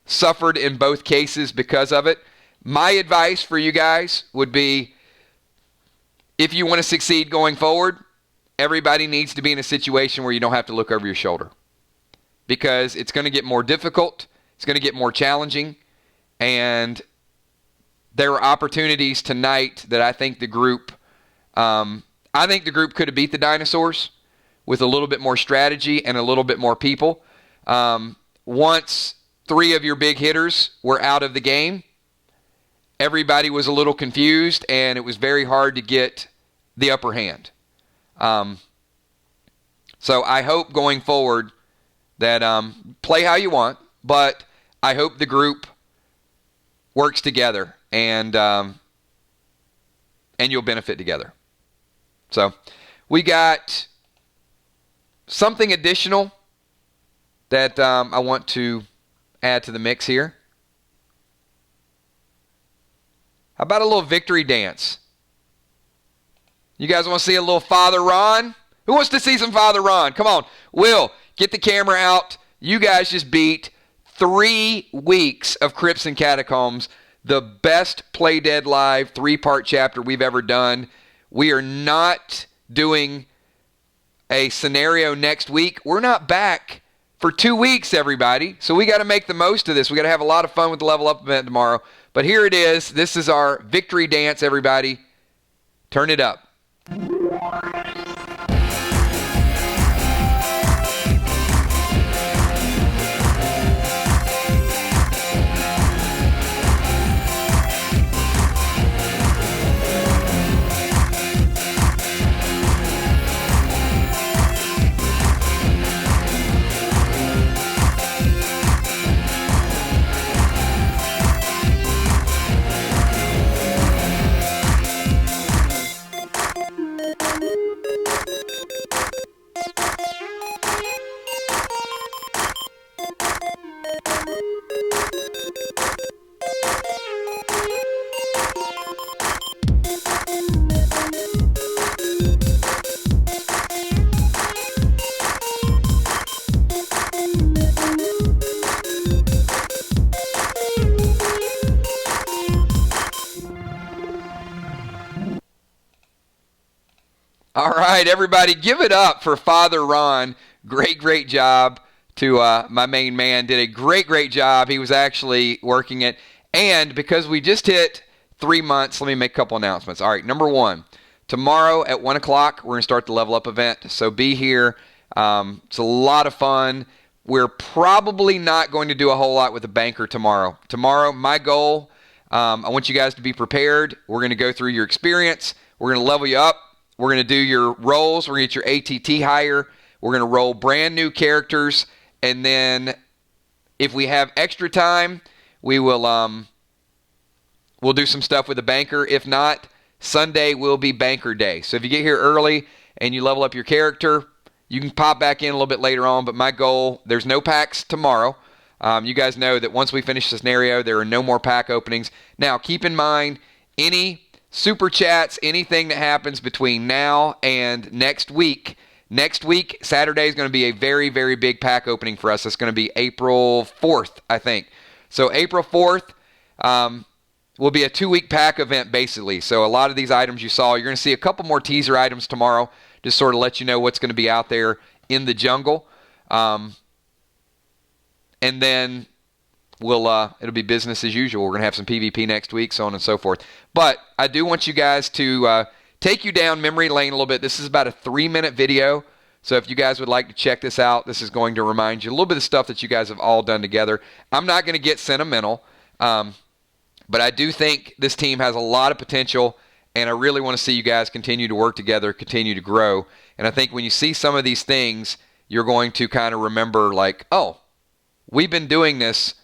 Speaker 1: suffered in both cases because of it. My advice for you guys would be, if you want to succeed going forward, everybody needs to be in a situation where you don't have to look over your shoulder, because it's going to get more difficult. It's going to get more challenging. And there were opportunities tonight that I think the group could have beat the dinosaurs with a little bit more strategy and a little bit more people. Once 3 of your big hitters were out of the game, everybody was a little confused, and it was very hard to get the upper hand. So I hope going forward that play how you want, but I hope the group works together, and you'll benefit together. So we got something additional that I want to add to the mix here. How about a little victory dance? You guys want to see a little Father Ron? Who wants to see some Father Ron? Come on. Will, get the camera out. You guys just beat 3 weeks of Crypts and Catacombs, the best Play Dead Live 3-part chapter we've ever done. We are not doing a scenario next week. We're not back for 2 weeks, everybody. So we got to make the most of this. We got to have a lot of fun with the Level Up event tomorrow. But here it is. This is our victory dance, everybody. Turn it up. All right, everybody, give it up for Father Ron. Great job to my main man. Did a great job. He was actually working it. And because we just hit 3 months, let me make a couple announcements. All right, number one, tomorrow at 1 o'clock, we're going to start the Level Up event. So be here. It's a lot of fun. We're probably not going to do a whole lot with the banker tomorrow. Tomorrow, my goal, I want you guys to be prepared. We're going to go through your experience. We're going to level you up. We're going to do your rolls. We're going to get your ATT higher. We're going to roll brand new characters. And then if we have extra time, we will we'll do some stuff with the banker. If not, Sunday will be banker day. So if you get here early and you level up your character, you can pop back in a little bit later on. But my goal, there's no packs tomorrow. You guys know that once we finish the scenario, there are no more pack openings. Now, keep in mind, any super chats, anything that happens between now and next week, Saturday is going to be a very big pack opening for us. It's going to be April 4th, I think. So April 4th will be a 2-week pack event, basically. So a lot of these items you saw, you're going to see a couple more teaser items tomorrow, just sort of let you know what's going to be out there in the jungle. And then it'll be business as usual. We're going to have some PvP next week, so on and so forth. But I do want you guys to take you down memory lane a little bit. This is about a 3-minute video. So if you guys would like to check this out, this is going to remind you a little bit of stuff that you guys have all done together. I'm not going to get sentimental, but I do think this team has a lot of potential, and I really want to see you guys continue to work together, continue to grow. And I think when you see some of these things, you're going to kind of remember like, oh, we've been doing this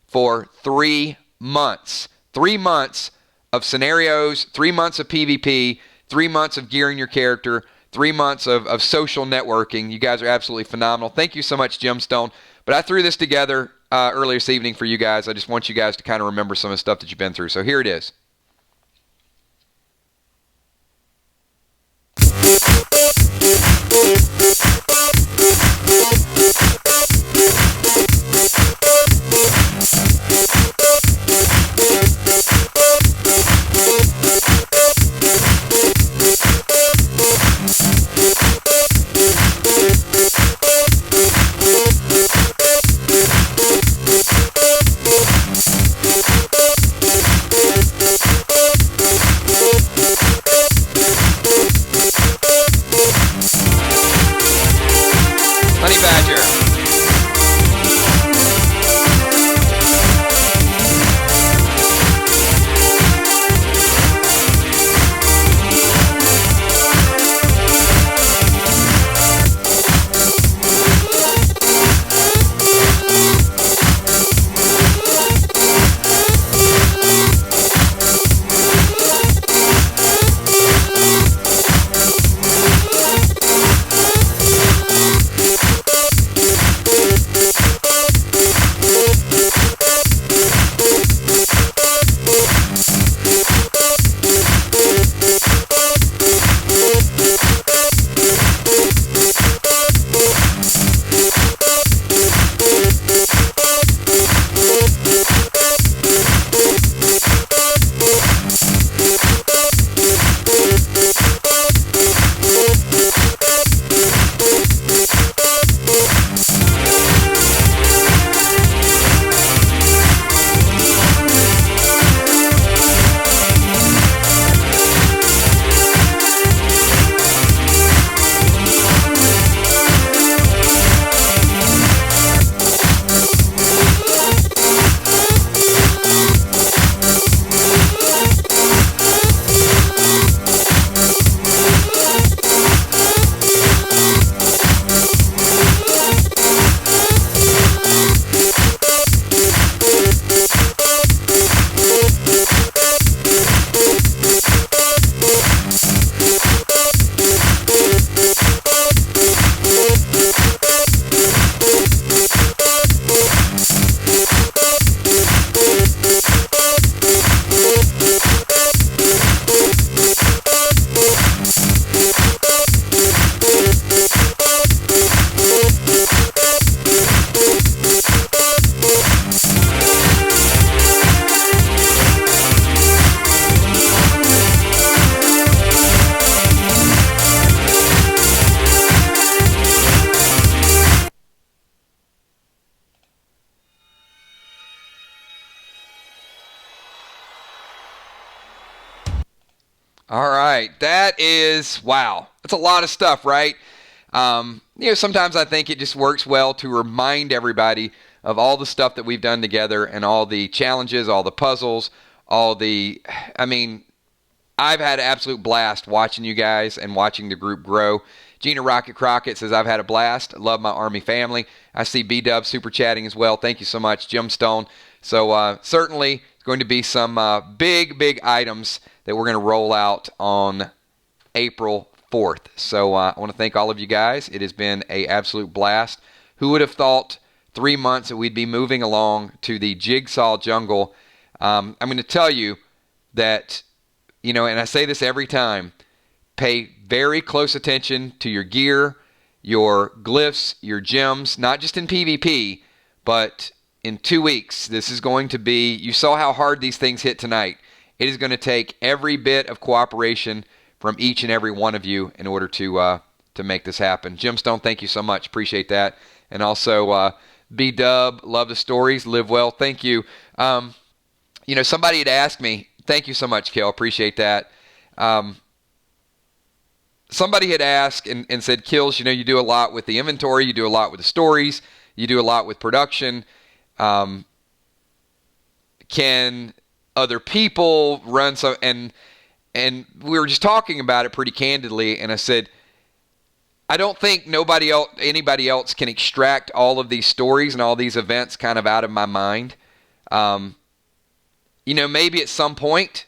Speaker 1: for 3 months. 3 months of scenarios, 3 months of PvP, 3 months of gearing your character, 3 months of social networking. You guys are absolutely phenomenal. Thank you so much, Gemstone. But I threw this together earlier this evening for you guys. I just want you guys to kind of remember some of the stuff that you've been through. So here it is. All right. That is, wow. That's a lot of stuff, right? Sometimes I think it just works well to remind everybody of all the stuff that we've done together and all the challenges, all the puzzles, I've had an absolute blast watching you guys and watching the group grow. Gina Rocket Crockett says, I've had a blast. Love my Army family. I see B-Dub super chatting as well. Thank you so much, Jim Stone. So certainly going to be some big items that we're going to roll out on April 4th. So I want to thank all of you guys. It has been an absolute blast. Who would have thought 3 months that we'd be moving along to the Jigsaw Jungle? I'm going to tell you that, and I say this every time, pay very close attention to your gear, your glyphs, your gems, not just in PvP, but in 2 weeks, this is going to be, you saw how hard these things hit tonight. It is going to take every bit of cooperation from each and every one of you in order to make this happen. Gemstone, thank you so much. Appreciate that. And also, B-Dub, love the stories. Live well. Thank you. Somebody had asked me, thank you so much, Kel. Appreciate that. Somebody had asked and said, Kills, you do a lot with the inventory. You do a lot with the stories. You do a lot with production. Can other people run some? And we were just talking about it pretty candidly. And I said, I don't think anybody else can extract all of these stories and all these events kind of out of my mind. Maybe at some point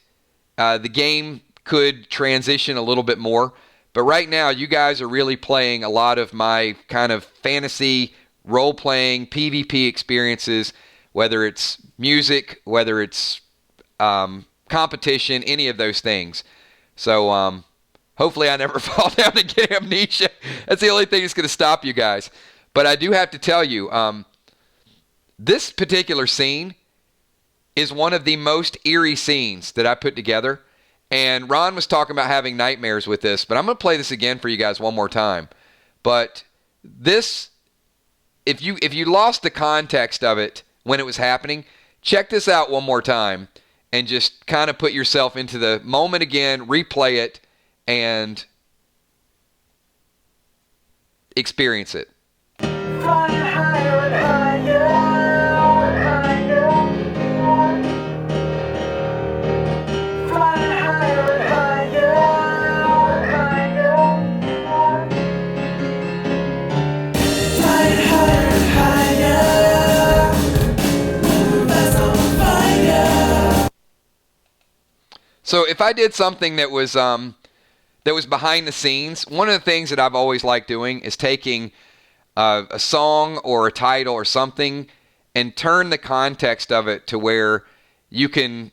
Speaker 1: the game could transition a little bit more. But right now, you guys are really playing a lot of my kind of fantasy role-playing PvP experiences, whether it's music, whether it's competition, any of those things. So hopefully I never fall down and get amnesia. That's the only thing that's going to stop you guys. But I do have to tell you, this particular scene is one of the most eerie scenes that I put together. And Ron was talking about having nightmares with this, but I'm going to play this again for you guys one more time. But this, if you lost the context of it when it was happening, check this out one more time and just kind of put yourself into the moment again, replay it, and experience it.
Speaker 2: Flying higher and higher, higher. Flying higher and higher, higher. Flying higher and higher. That's on fire.
Speaker 1: So if I did something that was behind the scenes, one of the things that I've always liked doing is taking a song or a title or something and turn the context of it to where you can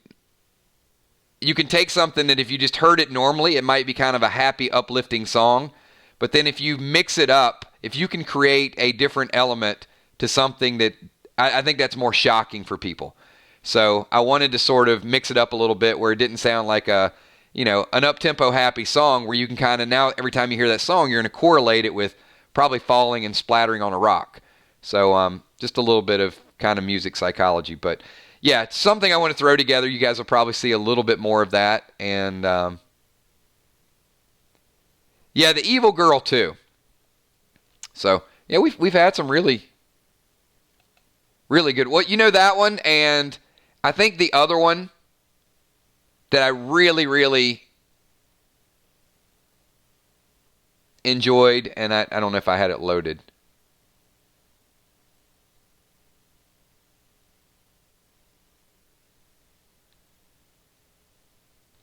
Speaker 1: take something that if you just heard it normally, it might be kind of a happy, uplifting song. But then if you mix it up, if you can create a different element to something that I think that's more shocking for people. So I wanted to sort of mix it up a little bit where it didn't sound like an up-tempo happy song where you can kind of now, every time you hear that song, you're going to correlate it with probably falling and splattering on a rock. So just a little bit of kind of music psychology. But yeah, it's something I want to throw together. You guys will probably see a little bit more of that. And yeah, the Evil Girl too. So yeah, we've had some really, really good. Well, that one, and I think the other one that I really, really enjoyed, and I don't know if I had it loaded.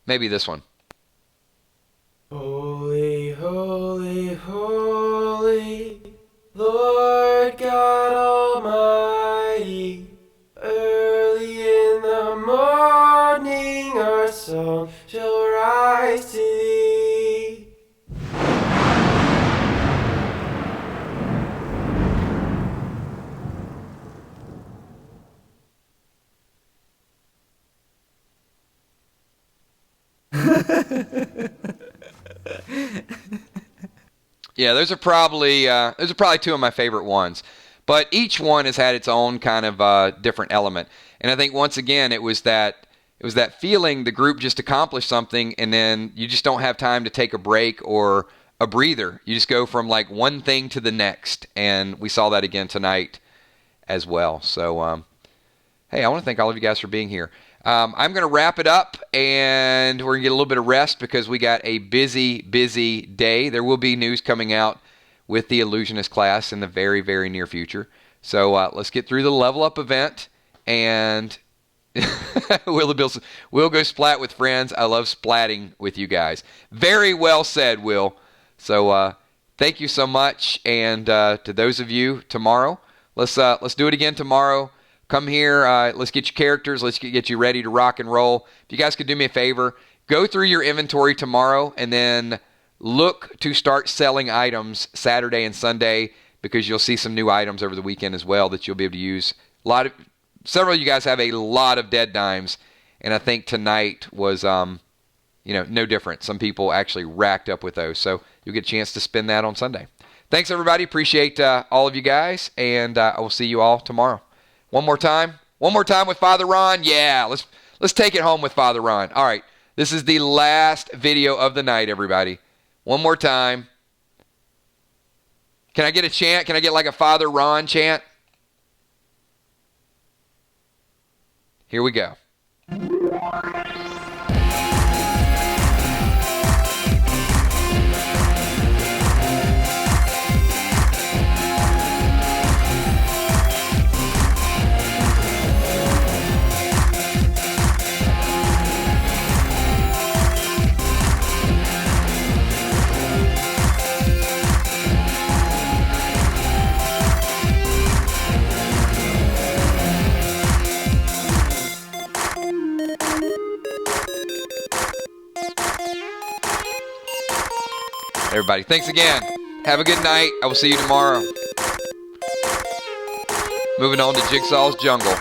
Speaker 1: Maybe this one.
Speaker 2: Holy, holy, holy, Lord God Almighty, early in the morning our song shall rise to thee.
Speaker 1: Yeah, those are probably two of my favorite ones. But each one has had its own kind of different element. And I think once again it was that it was that feeling the group just accomplished something, and then you just don't have time to take a break or a breather. You just go from like one thing to the next, and we saw that again tonight as well. So, hey, I want to thank all of you guys for being here. I'm going to wrap it up, and we're going to get a little bit of rest because we got a busy, busy day. There will be news coming out with the Illusionist class in the very, very near future. So let's get through the level up event, and we'll go splat with friends. I love splatting with you guys. Very well said, Will. So thank you so much, and to those of you tomorrow, let's do it again tomorrow. Come here. Let's get your characters. Let's get you ready to rock and roll. If you guys could do me a favor, go through your inventory tomorrow and then look to start selling items Saturday and Sunday, because you'll see some new items over the weekend as well that you'll be able to use. Several of you guys have a lot of dead dimes, and I think tonight was no different. Some people actually racked up with those, so you'll get a chance to spend that on Sunday. Thanks, everybody. Appreciate all of you guys, and I will see you all tomorrow. One more time with Father Ron. Yeah, let's take it home with Father Ron. All right, this is the last video of the night, everybody. One more time. Can I get a chant? Can I get like a Father Ron chant? Here we go. Everybody, thanks again. Have a good night. I will see you tomorrow. Moving on to Jigsaw's Jungle.